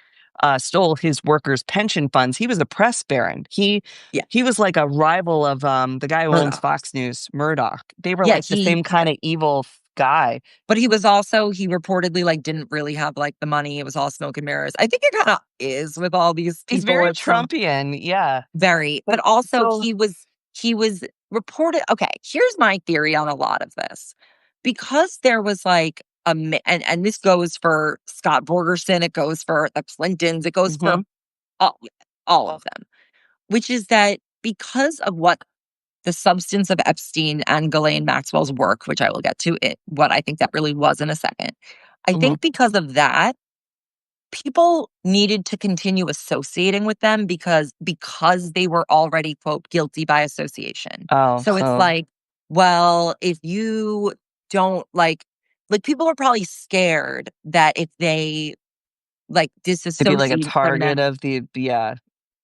Speaker 2: stole his workers' pension funds. He was a press baron.
Speaker 1: yeah.
Speaker 2: He was like a rival of the guy who owns
Speaker 1: Murdoch.
Speaker 2: Fox News, Murdoch. They were
Speaker 1: Yeah,
Speaker 2: like the same kind of evil guy.
Speaker 1: but he was also he reportedly like didn't really have like the money. It was all smoke and mirrors. I think it kind of is with all these
Speaker 2: He's
Speaker 1: people.
Speaker 2: very
Speaker 1: It's some
Speaker 2: Trumpian, yeah.
Speaker 1: very, but
Speaker 2: But
Speaker 1: also
Speaker 2: so
Speaker 1: he was reported. Okay, here's my theory on a lot of this because there was like and this goes for Scott Borgerson, it goes for the Clintons, it goes for
Speaker 2: Mhm.
Speaker 1: all, all of them, which is that because of what the substance of Epstein and Ghislaine Maxwell's work, which I will get to it, what I think that really was in a second. I
Speaker 2: Mhm.
Speaker 1: think because of that, people needed to continue associating with them because they were already quote guilty by association.
Speaker 2: Oh,
Speaker 1: So it's
Speaker 2: so
Speaker 1: like, well, if you don't like people are probably scared that if they like
Speaker 2: to be like a
Speaker 1: disassociate from
Speaker 2: target
Speaker 1: them,
Speaker 2: of the yeah.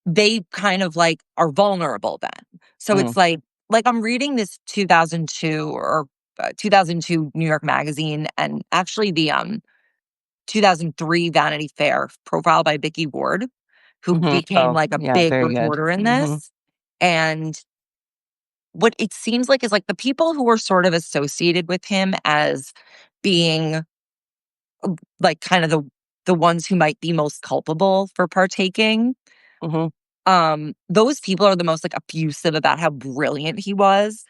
Speaker 1: they kind of like are vulnerable then. So
Speaker 2: Mm.
Speaker 1: it's like I'm reading this 2002 or 2002 New York Magazine and actually the 2003 Vanity Fair profile by Vicky Ward, who
Speaker 2: Mhm.
Speaker 1: became
Speaker 2: Oh,
Speaker 1: like a
Speaker 2: yeah,
Speaker 1: big
Speaker 2: very good.
Speaker 1: reporter in
Speaker 2: Mhm.
Speaker 1: this. And what it seems like is like the people who were sort of associated with him as being like kind of the ones who might be most culpable for partaking.
Speaker 2: Mhm.
Speaker 1: Those people are the most like effusive about how brilliant he was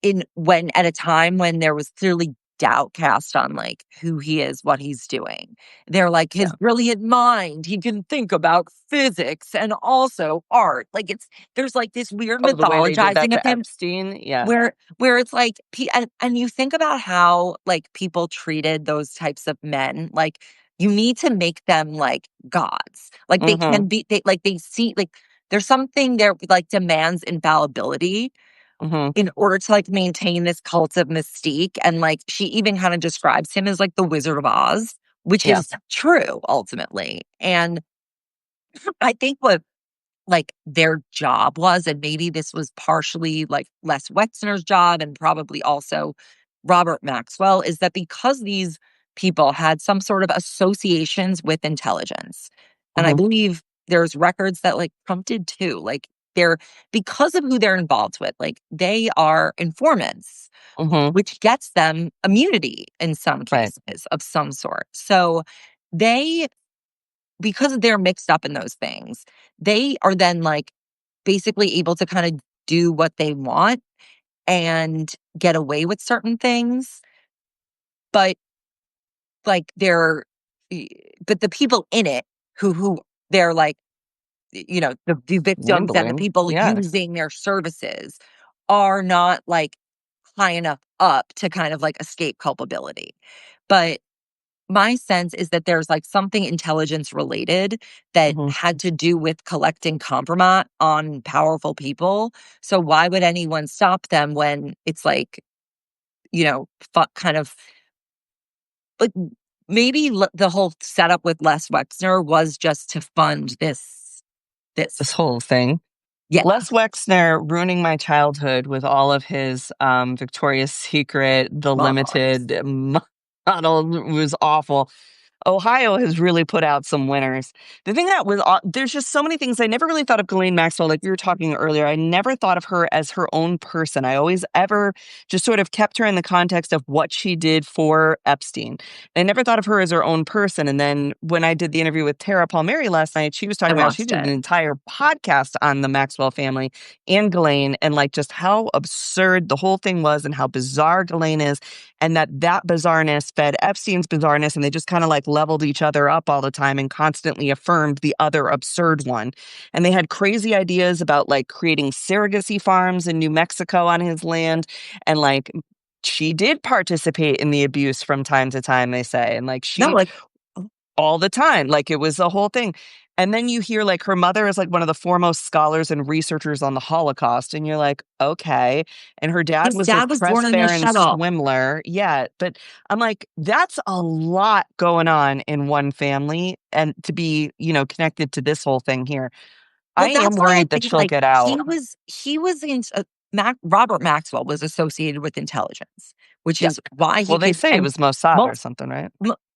Speaker 1: in when at a time when there was clearly doubt cast on like who he is, what he's doing. They're like his
Speaker 2: Yeah.
Speaker 1: brilliant mind, he can think about physics and also art. Like there's like this weird
Speaker 2: Oh, the way they did that
Speaker 1: mythologizing of
Speaker 2: to
Speaker 1: him
Speaker 2: Epstein? Yeah.
Speaker 1: where it's like and you think about how like people treated those types of men, like you need to make them like gods. Like they
Speaker 2: Mhm.
Speaker 1: can be they see like there's something there like demands infallibility
Speaker 2: Mhm.
Speaker 1: in order to like maintain this cult of mystique. And like she even kind of describes him as like the Wizard of Oz, which
Speaker 2: Yeah.
Speaker 1: is true ultimately. And I think what like their job was, and maybe this was partially like Les Wexner's job and probably also Robert Maxwell, is that because these people had some sort of associations with intelligence, and I
Speaker 2: Mhm.
Speaker 1: believe there's records that like Trump did too, like they're because of who they're involved with, like they are informants,
Speaker 2: Mhm.
Speaker 1: which gets them immunity in some
Speaker 2: Right.
Speaker 1: cases of some sort. So they because they're mixed up in those things, they are then like basically able to kind of do what they want and get away with certain things. But like eh, but the people in it who they're like, the victims and the
Speaker 2: Swindling.
Speaker 1: people
Speaker 2: Yeah.
Speaker 1: using their services are not like high enough up to kind of like escape culpability. But my sense is that there's like something intelligence related that
Speaker 2: Mhm.
Speaker 1: had to do with collecting compromise on powerful people. So why would anyone stop them when it's like, kind of like maybe the whole setup with Les Wexner was just to fund
Speaker 2: This
Speaker 1: this.
Speaker 2: whole thing.
Speaker 1: Yeah,
Speaker 2: Les Wexner ruining my childhood with all of his, Victoria's Secret, The
Speaker 1: models.
Speaker 2: Limited model was awful. Ohio has really put out some winners. The thing that was there's just so many things I never really thought of Ghislaine Maxwell, like we were talking earlier. I never thought of her as her own person. I always ever just sort of kept her in the context of what she did for Epstein. I never thought of her as her own person. And then when I did the interview with Tara Palmieri last night, she was
Speaker 1: I
Speaker 2: talking about she
Speaker 1: watched
Speaker 2: did an
Speaker 1: it.
Speaker 2: entire podcast on the Maxwell family and Ghislaine and like just how absurd the whole thing was and how bizarre Ghislaine is and that bizarreness fed Epstein's bizarreness, and they just kind of like leveled each other up all the time and constantly affirmed the other absurd one. And they had crazy ideas about like creating surrogacy farms in New Mexico on his land, and like she did participate in the abuse from time to time, they say, and like
Speaker 1: No,
Speaker 2: she
Speaker 1: like
Speaker 2: all the time. Like, it was a whole thing. And then you hear, like, her mother is, like, one of the foremost scholars and researchers on the Holocaust, and you're like, "Okay." And her dad
Speaker 1: his
Speaker 2: was a
Speaker 1: dad was born
Speaker 2: press
Speaker 1: in a
Speaker 2: baron
Speaker 1: shuttle.
Speaker 2: swindler. Yeah, but I'm like, that's a lot going on in one family and to be, connected to this whole thing here. I
Speaker 1: Well,
Speaker 2: am
Speaker 1: that's why I
Speaker 2: worried that
Speaker 1: think,
Speaker 2: she'll
Speaker 1: like,
Speaker 2: get out.
Speaker 1: he was in Robert Maxwell was associated with intelligence, which
Speaker 2: Yeah.
Speaker 1: is why he
Speaker 2: Well, they
Speaker 1: could
Speaker 2: say it
Speaker 1: and
Speaker 2: was Mossad or
Speaker 1: most
Speaker 2: something, right?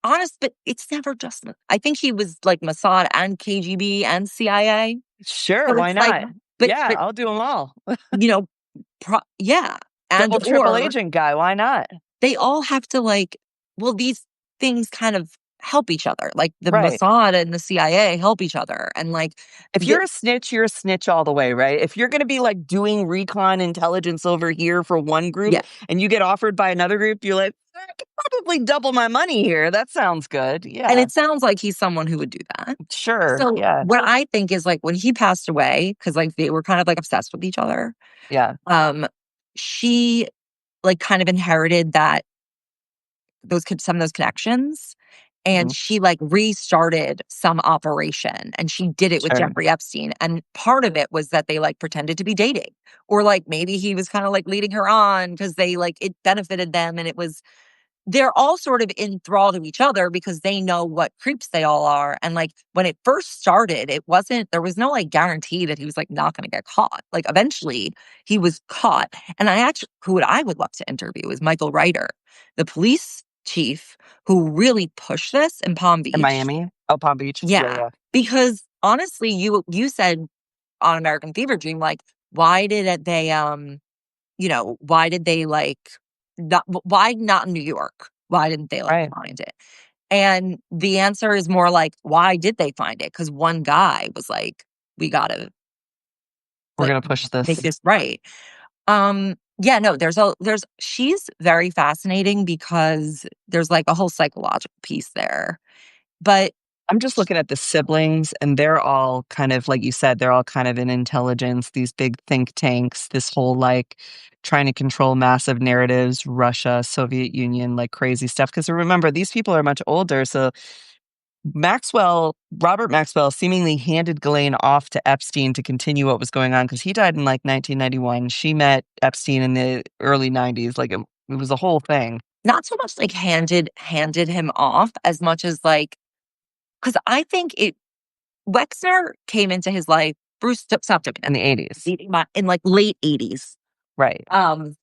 Speaker 1: honest, but it's never just I think he was, like, Mossad and KGB and CIA.
Speaker 2: Sure,
Speaker 1: So
Speaker 2: why
Speaker 1: it's like
Speaker 2: not?
Speaker 1: but
Speaker 2: Yeah, I'll do them all.
Speaker 1: you know, yeah, and
Speaker 2: Double, triple
Speaker 1: or
Speaker 2: agent guy, why not?
Speaker 1: they all have to, like these things kind of help each other, like, the
Speaker 2: Right.
Speaker 1: Mossad and the CIA help each other, and, like,
Speaker 2: If
Speaker 1: the
Speaker 2: you're a snitch all the way, right? If you're gonna be, like, doing recon intelligence over here for one group
Speaker 1: yeah.
Speaker 2: and you get offered by another group, you're like, Probably double my money here. That sounds good.
Speaker 1: And
Speaker 2: Yeah.
Speaker 1: it sounds like he's someone who would do that.
Speaker 2: Sure.
Speaker 1: So,
Speaker 2: Yeah.
Speaker 1: what I think is, like, when he passed away, because like, they were kind of, like, obsessed with each other,
Speaker 2: Yeah.
Speaker 1: she, like, kind of inherited some of those connections, and
Speaker 2: Mhm.
Speaker 1: she, like, restarted some operation, and she did it with
Speaker 2: Sure.
Speaker 1: Jeffrey Epstein, and part of it was that they, like, pretended to be dating, or, like, maybe he was kinda, like, leading her on because it benefited them, and they're all sort of in thrall to each other because they know what creeps they all are, and, like, when it first started, there was no, like, guarantee that he was, like, not gonna get caught. Like, eventually, he was caught, and who I would love to interview is Michael Reiter, the police chief who really pushed this in Palm
Speaker 2: In
Speaker 1: Beach.
Speaker 2: Miami? Oh, Palm Beach. Yeah,
Speaker 1: Yeah,
Speaker 2: yeah.
Speaker 1: because honestly, you said on American Fever Dream, like, why did they, why did they, like, why not in New York? Why didn't they, like,
Speaker 2: Right.
Speaker 1: find it? And the answer is more like, why did they find it? Because one guy was like, "We gotta,
Speaker 2: We're
Speaker 1: like,
Speaker 2: gonna push
Speaker 1: make
Speaker 2: this.
Speaker 1: this right." Yeah, no, she's very fascinating because there's, like, a whole psychological piece there. But
Speaker 2: I'm just looking at the siblings, and they're all kind of like you said, they're all kind of in intelligence, these big think tanks, this whole like trying to control massive narratives, Russia, Soviet Union, like crazy stuff. Because remember, these people are much older. So Robert Maxwell seemingly handed Ghislaine off to Epstein to continue what was going on because he died in like 1991. She met Epstein in the early 90s. Like it was a whole thing
Speaker 1: not so much, like, handed him off as much as, like, because I think it Wexner came into his life. Bruce, stop doing
Speaker 2: in
Speaker 1: that.
Speaker 2: the 80s.
Speaker 1: In, like, late '80s.
Speaker 2: Right.
Speaker 1: Um,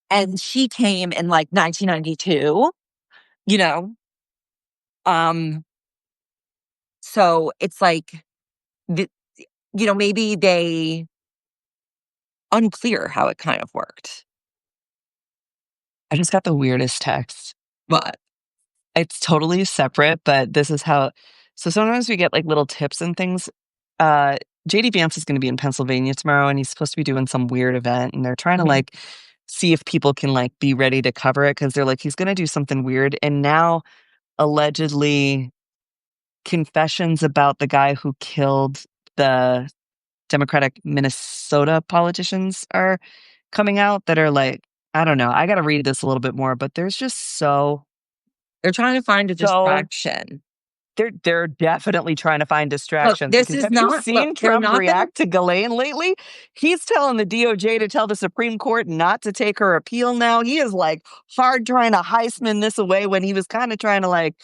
Speaker 1: and she came in, like, 1992, you know? Um, so it's like, the maybe they unclear how it kind of worked.
Speaker 2: I just got the weirdest text.
Speaker 1: But
Speaker 2: It's totally separate, but this is how so sometimes we get, like, little tips and things. JD Vance is gonna be in Pennsylvania tomorrow, and he's supposed to be doing some weird event, and they're trying to,
Speaker 1: Mhm.
Speaker 2: like, see if people can, like, be ready to cover it because 'cause they're like, "He's gonna do something weird," and now, allegedly, confessions about the guy who killed the Democratic Minnesota politicians are coming out that are like I don't know, I gotta read this a little bit more, but there's just
Speaker 1: They're trying to find a
Speaker 2: so
Speaker 1: distraction.
Speaker 2: they're definitely trying to find
Speaker 1: Look,
Speaker 2: distractions because have you seen
Speaker 1: they're
Speaker 2: Trump
Speaker 1: not gonna
Speaker 2: react to Ghislaine lately? He's telling the DOJ to tell the Supreme Court not to take her appeal now. He is like hard trying to Heisman this away when he was kind of trying to like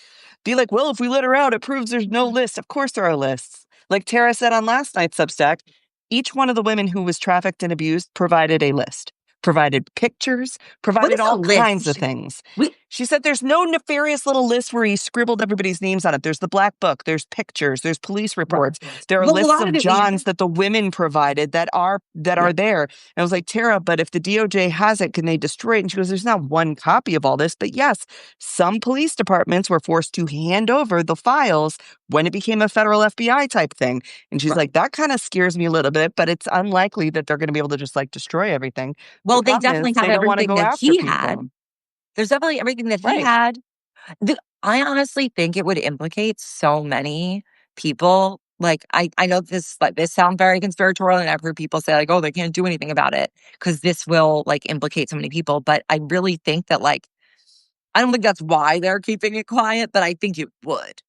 Speaker 2: be like, well, if we let her out, it proves there's no list. Of course there are lists. Like Tara said on last night's Substack, each one of the women who was trafficked and abused provided a list, provided pictures,
Speaker 1: what
Speaker 2: provided
Speaker 1: is a
Speaker 2: all kinds of
Speaker 1: list?
Speaker 2: things.
Speaker 1: We
Speaker 2: She said there's no nefarious little list where he scribbled everybody's names on it. There's the black book, there's pictures, there's police
Speaker 1: Right.
Speaker 2: reports. There are
Speaker 1: Well, a
Speaker 2: lists
Speaker 1: lot of
Speaker 2: of
Speaker 1: it we
Speaker 2: Johns that the women provided that are
Speaker 1: yeah,
Speaker 2: there. And I was like, Tara, but if the DOJ has it, can they destroy it? And she goes, there's not one copy of all this. But yes, some police departments were forced to hand over the files when it became a federal FBI type thing. And she's
Speaker 1: right.
Speaker 2: like, that kind of scares me a little bit, but it's unlikely that they're going to be able to just like destroy everything. The
Speaker 1: Well, they
Speaker 2: problem is
Speaker 1: definitely have
Speaker 2: they don't want to
Speaker 1: everything
Speaker 2: go
Speaker 1: that
Speaker 2: after
Speaker 1: he had.
Speaker 2: people.
Speaker 1: There's definitely everything that he
Speaker 2: Right.
Speaker 1: had. I honestly think it would implicate so many people. Like, I know this sounds very conspiratorial, and I've heard people say, like, "Oh, they can't do anything about it because this will, like, implicate so many people." But I really think that, like, I don't think that's why they're keeping it quiet, but I think it would.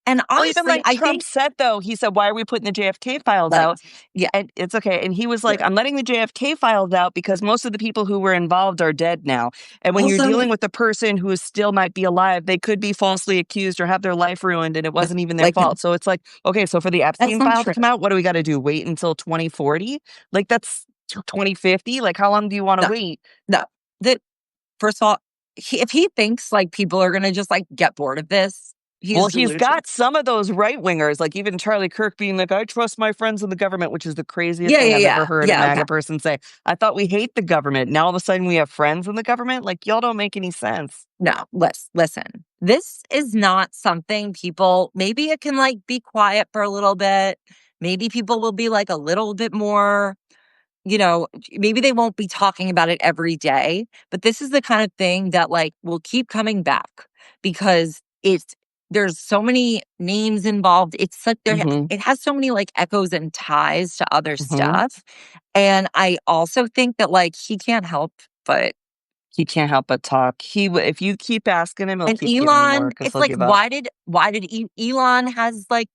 Speaker 1: And
Speaker 2: Well, even
Speaker 1: honestly,
Speaker 2: like
Speaker 1: I
Speaker 2: Trump
Speaker 1: think
Speaker 2: said, though, he said, "Why are we putting the JFK files
Speaker 1: let
Speaker 2: out?"
Speaker 1: us yeah,
Speaker 2: And it's okay. And he was like,
Speaker 1: yeah.
Speaker 2: "I'm letting the JFK files out because most of the people who were involved are dead now. And when you're
Speaker 1: Also,
Speaker 2: dealing with a person who still might be alive, they could be falsely accused or have their life ruined, and it
Speaker 1: no,
Speaker 2: wasn't even their
Speaker 1: like, no,
Speaker 2: fault." So it's like, okay, so for the
Speaker 1: that's
Speaker 2: Epstein
Speaker 1: not
Speaker 2: file to
Speaker 1: true.
Speaker 2: come out, what do we got to do? Wait until 2040? Like that's 2050? Like how long do you want to
Speaker 1: No,
Speaker 2: wait?
Speaker 1: no. That First of all, if he thinks, like, people are gonna just, like, get bored of this,
Speaker 2: Well,
Speaker 1: he's
Speaker 2: he's
Speaker 1: delusional.
Speaker 2: got some of those right wingers, like even Charlie Kirk being like, I trust my friends in the government, which is the craziest
Speaker 1: Yeah,
Speaker 2: thing
Speaker 1: yeah,
Speaker 2: I've ever
Speaker 1: yeah,
Speaker 2: heard a
Speaker 1: yeah, okay.
Speaker 2: MAGA person say. I thought we hate the government. Now all of a sudden we have friends in the government. Like, y'all don't make any sense.
Speaker 1: No, listen. This is not something people maybe it can, like, be quiet for a little bit. Maybe people will be, like, a little bit more maybe they won't be talking about it every day, but this is the kind of thing that like will keep coming back because there's so many names involved. It's such there
Speaker 2: Mhm.
Speaker 1: it has so many like echoes and ties to other
Speaker 2: Mhm.
Speaker 1: stuff. And I also think that like he can't help but
Speaker 2: He can't help but talk. If you keep asking him, he'll
Speaker 1: and
Speaker 2: keep giving you more
Speaker 1: Elon,
Speaker 2: because 'cause
Speaker 1: it's
Speaker 2: he'll
Speaker 1: like
Speaker 2: give up.
Speaker 1: why did Elon has like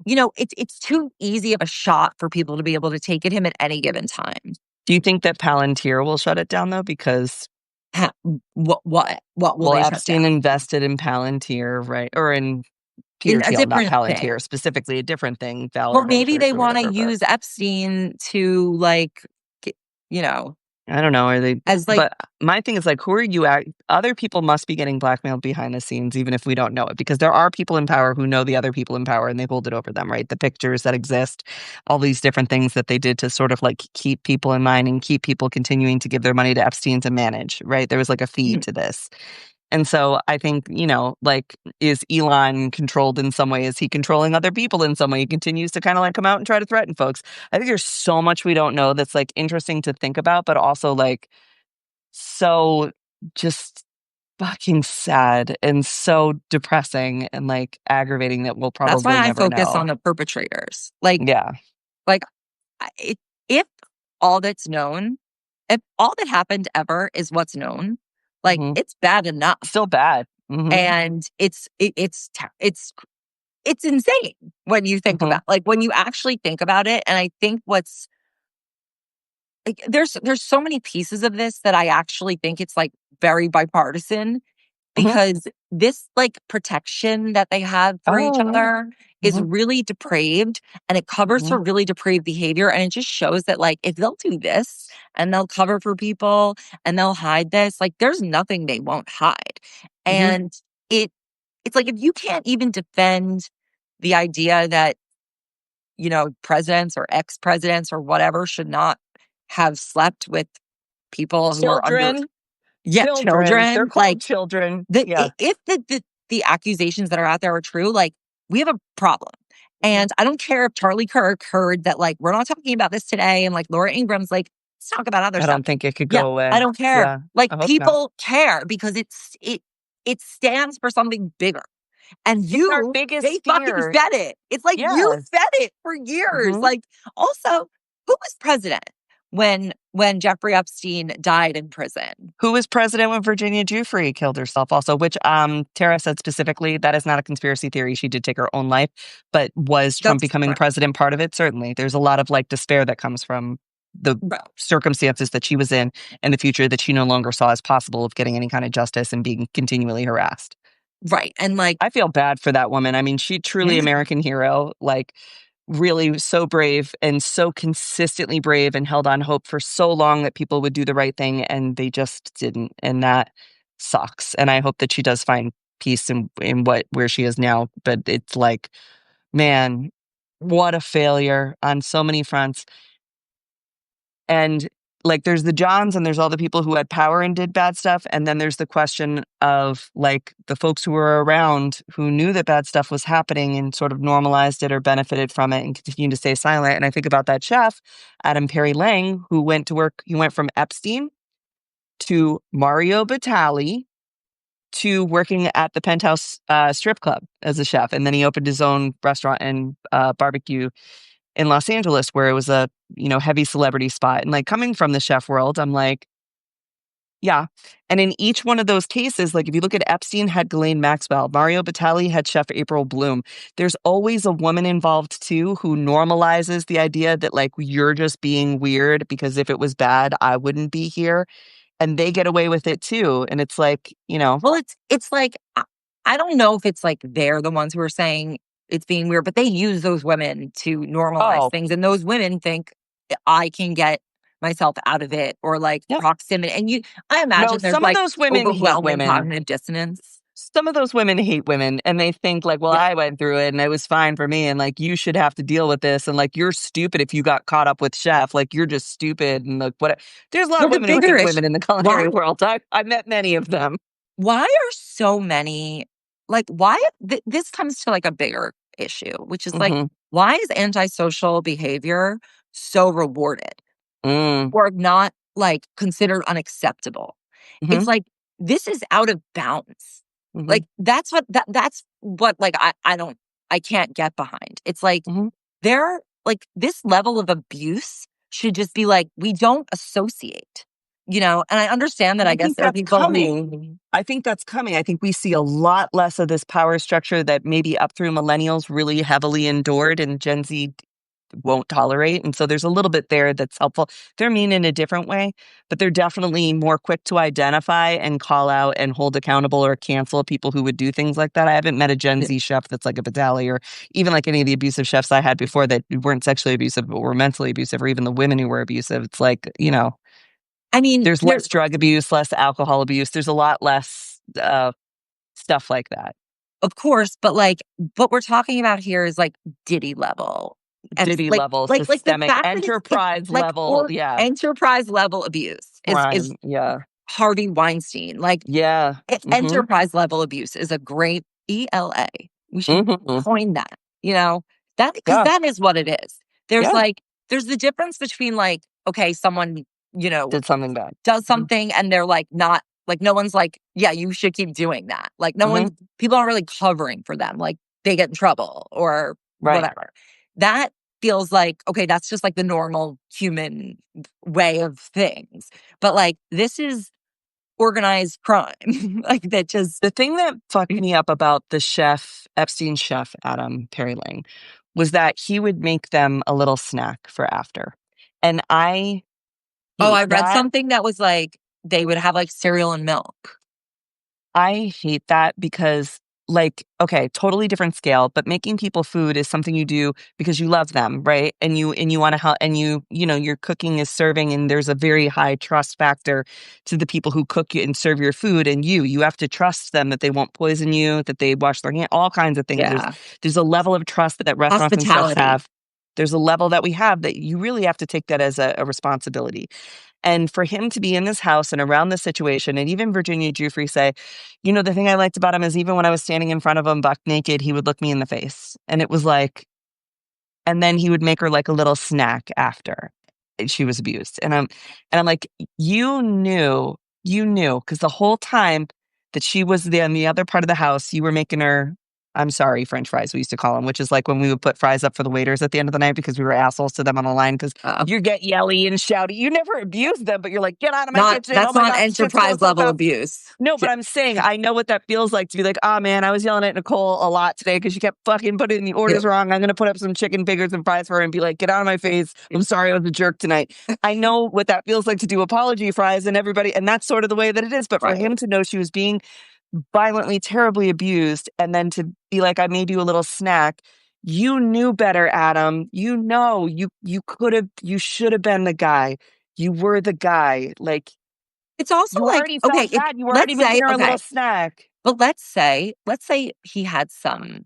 Speaker 1: it's too easy of a shot for people to be able to take at him at any given time.
Speaker 2: Do you think that Palantir will shut it down, though? Because,
Speaker 1: Ha what will
Speaker 2: well,
Speaker 1: they shut
Speaker 2: Epstein
Speaker 1: down?
Speaker 2: invested in Palantir, right? Or in
Speaker 1: In a
Speaker 2: PRTL, not
Speaker 1: different thing.
Speaker 2: Palantir, specifically a different thing,
Speaker 1: Well,
Speaker 2: Valor
Speaker 1: maybe
Speaker 2: Ventures
Speaker 1: they
Speaker 2: or
Speaker 1: wanna
Speaker 2: whatever, but
Speaker 1: use Epstein to, like, g you know,
Speaker 2: I don't know, are they
Speaker 1: as, like
Speaker 2: but my thing is, like, who are you at other people must be getting blackmailed behind the scenes even if we don't know it, because there are people in power who know the other people in power, and they hold it over them, right? The pictures that exist, all these different things that they did to sort of, like, keep people in mind and keep people continuing to give their money to Epstein to manage, right? There was, like, a fee
Speaker 1: Mhm.
Speaker 2: to this. And so I think, like, is Elon controlled in some way? Is he controlling other people in some way? He continues to kind of like come out and try to threaten folks. I think there's so much we don't know that's like interesting to think about, but also like so just fucking sad and so depressing and like aggravating that we'll
Speaker 1: That's why
Speaker 2: probably
Speaker 1: I
Speaker 2: never
Speaker 1: focus on
Speaker 2: know.
Speaker 1: the perpetrators. Like
Speaker 2: Yeah.
Speaker 1: like, I it if all that's known if all that happened ever is what's known, like,
Speaker 2: Hmm.
Speaker 1: it's bad enough,
Speaker 2: Still bad. Hmm.
Speaker 1: and it's insane when you think
Speaker 2: Hmm.
Speaker 1: about like, when you actually think about it, and I think what's like, there's so many pieces of this that I actually think it's, like, very bipartisan
Speaker 2: Hmm.
Speaker 1: because this, like, protection that they have for each
Speaker 2: Oh yeah.
Speaker 1: other is
Speaker 2: Hmm.
Speaker 1: really depraved, and it covers
Speaker 2: Hmm.
Speaker 1: for really depraved behavior, and it just shows that, like, if they'll do this, and they'll cover for people, and they'll hide this, like, there's nothing they won't hide,
Speaker 2: Hmm.
Speaker 1: and it it's like, if you can't even defend the idea that, presidents or ex-presidents or whatever should not have slept with people who are under
Speaker 2: Children.
Speaker 1: yeah,
Speaker 2: Children. They're
Speaker 1: children,
Speaker 2: called
Speaker 1: like,
Speaker 2: children.
Speaker 1: the
Speaker 2: Yeah.
Speaker 1: I if the accusations that are out there are true, like, we have a problem,
Speaker 2: Mhm.
Speaker 1: and I don't care if Charlie Kirk heard that, like, "We're not talking about this today," and, like, Laura Ingraham's like, "Let's talk about other
Speaker 2: I
Speaker 1: stuff."
Speaker 2: don't think it could
Speaker 1: Yeah,
Speaker 2: go
Speaker 1: I
Speaker 2: away.
Speaker 1: don't care.
Speaker 2: Yeah,
Speaker 1: Like,
Speaker 2: I hope not.
Speaker 1: people care because it stands for something bigger, and
Speaker 2: It's our biggest
Speaker 1: they fucking
Speaker 2: fear.
Speaker 1: said it. It's like, you
Speaker 2: Yes.
Speaker 1: said it for years,
Speaker 2: Mhm.
Speaker 1: like, also, who was president when Jeffrey Epstein died in prison?
Speaker 2: Who was president when Virginia Giuffre killed herself also, which, Tara said specifically that is not a conspiracy theory, she did take her own life, but was Trump
Speaker 1: That's
Speaker 2: becoming
Speaker 1: right.
Speaker 2: president part of it? Certainly. There's a lot of, like, despair that comes from the
Speaker 1: Right.
Speaker 2: circumstances that she was in and the future that she no longer saw as possible of getting any kind of justice and being continually harassed.
Speaker 1: Right, and, like
Speaker 2: I feel bad for that woman. I mean, she truly
Speaker 1: yeah.
Speaker 2: American hero, like, really so brave and so consistently brave and held on hope for so long that people would do the right thing, and they just didn't, and that sucks, and I hope that she does find peace in where she is now, but it's like, man, what a failure on so many fronts. And, like, there's the Johns and there's all the people who had power and did bad stuff, and then there's the question of, like, the folks who were around who knew that bad stuff was happening and sort of normalized it or benefited from it and continued to stay silent, and I think about that chef, Adam Perry Lang, who went to work he went from Epstein to Mario Batali to working at the Penthouse, strip club as a chef, and then he opened his own restaurant and, barbecue in Los Angeles where it was a, heavy celebrity spot. And like coming from the chef world, I'm like, yeah. And in each one of those cases, like if you look at Epstein had Ghislaine Maxwell, Mario Batali had Chef April Bloom. There's always a woman involved too who normalizes the idea that like you're just being weird because if it was bad, I wouldn't be here. And they get away with it too. And it's like,
Speaker 1: Well, it's like, I don't know if it's like they're the ones who are saying it's being weird, but they use those women to normalize
Speaker 2: oh,
Speaker 1: things, and those women think, I can get myself out of it," or, like,
Speaker 2: yep.
Speaker 1: proximity and I
Speaker 2: No,
Speaker 1: imagine there's,
Speaker 2: some of
Speaker 1: like,
Speaker 2: those women hate
Speaker 1: overwhelming
Speaker 2: women.
Speaker 1: cognitive dissonance.
Speaker 2: Some of those women hate women and they think like, well,
Speaker 1: Yeah.
Speaker 2: I went through it and it was fine for me. And like, you should have to deal with this. And like, you're stupid if you got caught up with chef. Like, you're just stupid. And like, what? There's a lot
Speaker 1: Well,
Speaker 2: of
Speaker 1: the
Speaker 2: women who
Speaker 1: bigger
Speaker 2: hate
Speaker 1: issue
Speaker 2: women in the
Speaker 1: why
Speaker 2: culinary world. I met many of them.
Speaker 1: why are so many like, why this comes to, like, a bigger issue, which is, like,
Speaker 2: Hmm.
Speaker 1: why is antisocial behavior so rewarded?
Speaker 2: Mm.
Speaker 1: or not like considered unacceptable. It's
Speaker 2: Mhm.
Speaker 1: like this is out of bounds. Like
Speaker 2: Mhm.
Speaker 1: that's what like I can't get behind. It's like
Speaker 2: Mhm.
Speaker 1: there like this level of abuse should just be like we don't associate. And I understand that
Speaker 2: And
Speaker 1: I
Speaker 2: I
Speaker 1: guess
Speaker 2: think
Speaker 1: there are
Speaker 2: that's
Speaker 1: people
Speaker 2: coming. I think that's coming. I think we see a lot less of this power structure that maybe up through millennials really heavily endured and Gen Z won't tolerate. And so there's a little bit there that's helpful. They're mean in a different way, but they're definitely more quick to identify and call out and hold accountable or cancel people who would do things like that. I haven't met a Gen
Speaker 1: who
Speaker 2: Z chef that's like a Batali or even like any of the abusive chefs I had before that weren't sexually abusive but were mentally abusive, or even the women who were abusive. It's like,
Speaker 1: I mean,
Speaker 2: there's less drug abuse, less alcohol abuse. There's a lot less stuff like that.
Speaker 1: of course, but like what we're talking about here is like Diddy level.
Speaker 2: Diddy
Speaker 1: Like
Speaker 2: level,
Speaker 1: the
Speaker 2: systemic,
Speaker 1: fact that it's
Speaker 2: enterprise
Speaker 1: like
Speaker 2: level.
Speaker 1: or
Speaker 2: Yeah.
Speaker 1: enterprise level abuse is
Speaker 2: Crime. Yeah.
Speaker 1: Harvey Weinstein. Like
Speaker 2: Yeah. Hmm.
Speaker 1: enterprise level abuse is a great ELA. We should
Speaker 2: Hmm.
Speaker 1: coin that, that because
Speaker 2: Yeah.
Speaker 1: that is what it is. There's
Speaker 2: Yeah.
Speaker 1: like, there's the difference between like, okay, someone, you know,
Speaker 2: Did something bad.
Speaker 1: does
Speaker 2: Mhm.
Speaker 1: something and they're like, not like, no one's like, yeah, you should keep doing that. Like, no
Speaker 2: Mhm.
Speaker 1: one's, people aren't really covering for them. Like, they get in trouble or
Speaker 2: Right.
Speaker 1: whatever. That feels like, okay, that's just like the normal human way of things. But like, this is organized crime. Like that just
Speaker 2: The thing that fucked me up about the chef, Epstein chef, Adam Perry Lang, was that he would make them a little snack for after. And I
Speaker 1: oh,
Speaker 2: hate
Speaker 1: I read
Speaker 2: that.
Speaker 1: something that was like they would have like cereal and milk.
Speaker 2: I hate that because, like, okay, totally different scale, but making people food is something you do because you love them, right? And you want to help, and your cooking is serving, and there's a very high trust factor to the people who cook you and serve your food, and you have to trust them that they won't poison you, that they wash their hands, all kinds of things. There's
Speaker 1: Yeah.
Speaker 2: there's a level of trust that restaurants and chefs
Speaker 1: Hospitality.
Speaker 2: have. There's a level that we have that you really have to take that as a responsibility. And for him to be in this house and around this situation, and even Virginia Giuffre say, the thing I liked about him is even when I was standing in front of him buck naked, he would look me in the face. And it was like, and then he would make her like a little snack after she was abused. And I'm like, you knew, because the whole time that she was there in the other part of the house, you were making her, I'm sorry, French fries, we used to call them, which is like when we would put fries up for the waiters at the end of the night because we were assholes to them on the line because
Speaker 1: Uh,
Speaker 2: you get yelly and shouty. You never abused them, but you're like, get out of my
Speaker 1: not
Speaker 2: kitchen. Oh
Speaker 1: that's
Speaker 2: my
Speaker 1: not
Speaker 2: God, shit's going
Speaker 1: enterprise
Speaker 2: so
Speaker 1: level
Speaker 2: fast.
Speaker 1: abuse.
Speaker 2: No, but I'm saying I know what that feels like to be like, oh man, I was yelling at Nicole a lot today because she kept fucking putting the
Speaker 1: Yeah,
Speaker 2: orders wrong. I'm gonna put up some chicken fingers and fries for her and be like, get out of my face. I'm sorry I was a jerk tonight. I know what that feels like to do apology fries and everybody, and that's sort of the way that it is. But for
Speaker 1: right.
Speaker 2: him to know she was being violently, terribly abused, and then to be like, I made you a little snack. You knew better, Adam. You should have been the guy. You were the guy. Like,
Speaker 1: It's also
Speaker 2: you
Speaker 1: like,
Speaker 2: already
Speaker 1: okay,
Speaker 2: felt bad. You were already
Speaker 1: let's say,
Speaker 2: making her a little
Speaker 1: okay,
Speaker 2: snack.
Speaker 1: but let's say he had some.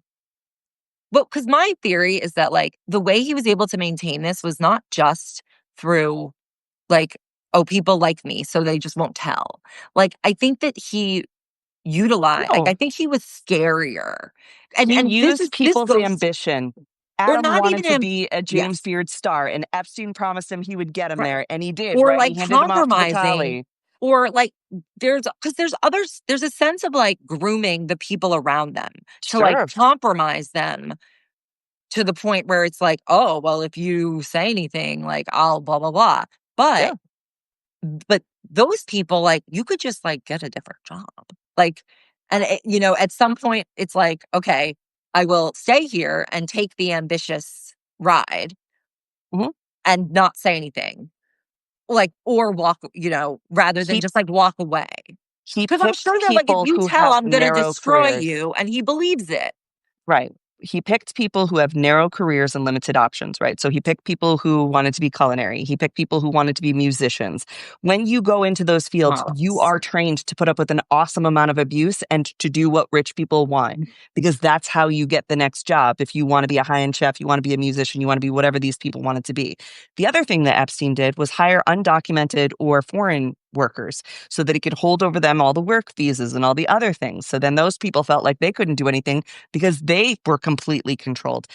Speaker 1: Well, because my theory is that like the way he was able to maintain this was not just through like, oh, people like me, so they just won't tell. Like, I think that he utilized, like, I
Speaker 2: No,
Speaker 1: think he was scarier.
Speaker 2: he
Speaker 1: And
Speaker 2: used
Speaker 1: this
Speaker 2: people's
Speaker 1: goes,
Speaker 2: ambition.
Speaker 1: or
Speaker 2: Adam
Speaker 1: not
Speaker 2: wanted
Speaker 1: even
Speaker 2: to
Speaker 1: him.
Speaker 2: be a James
Speaker 1: Yes,
Speaker 2: Beard star, and Epstein promised him he would get him
Speaker 1: right.
Speaker 2: there, and he did,
Speaker 1: Or
Speaker 2: right?
Speaker 1: like
Speaker 2: He handed him off to
Speaker 1: compromising,
Speaker 2: Batali.
Speaker 1: or like there's others, there's a sense of like grooming the people around them to like
Speaker 2: Sure.
Speaker 1: compromise them to the point where it's like, oh, well, if you say anything, like I'll blah blah blah.
Speaker 2: Yeah.
Speaker 1: But but those people, like you could just like get a different job. Like, and at some point it's like, okay, I will stay here and take the ambitious ride
Speaker 2: Mhm.
Speaker 1: and not say anything. Like, or walk, rather than
Speaker 2: He
Speaker 1: just like walk away.
Speaker 2: he
Speaker 1: Because I'm
Speaker 2: picked
Speaker 1: sure they're like, if
Speaker 2: people
Speaker 1: you
Speaker 2: who
Speaker 1: tell,
Speaker 2: have
Speaker 1: I'm going to
Speaker 2: narrow
Speaker 1: destroy
Speaker 2: careers.
Speaker 1: you. And he believes it.
Speaker 2: Right. He picked people who have narrow careers and limited options, right? So he picked people who wanted to be culinary. He picked people who wanted to be musicians. When you go into those fields, you
Speaker 1: Models.
Speaker 2: are trained to put up with an awesome amount of abuse and to do what rich people want, because that's how you get the next job. If you want to be a high-end chef, you want to be a musician, you want to be whatever these people wanted to be. The other thing that Epstein did was hire undocumented or foreign workers so that he could hold over them all the work visas and all the other things. So then those people felt like they couldn't do anything because they were completely controlled.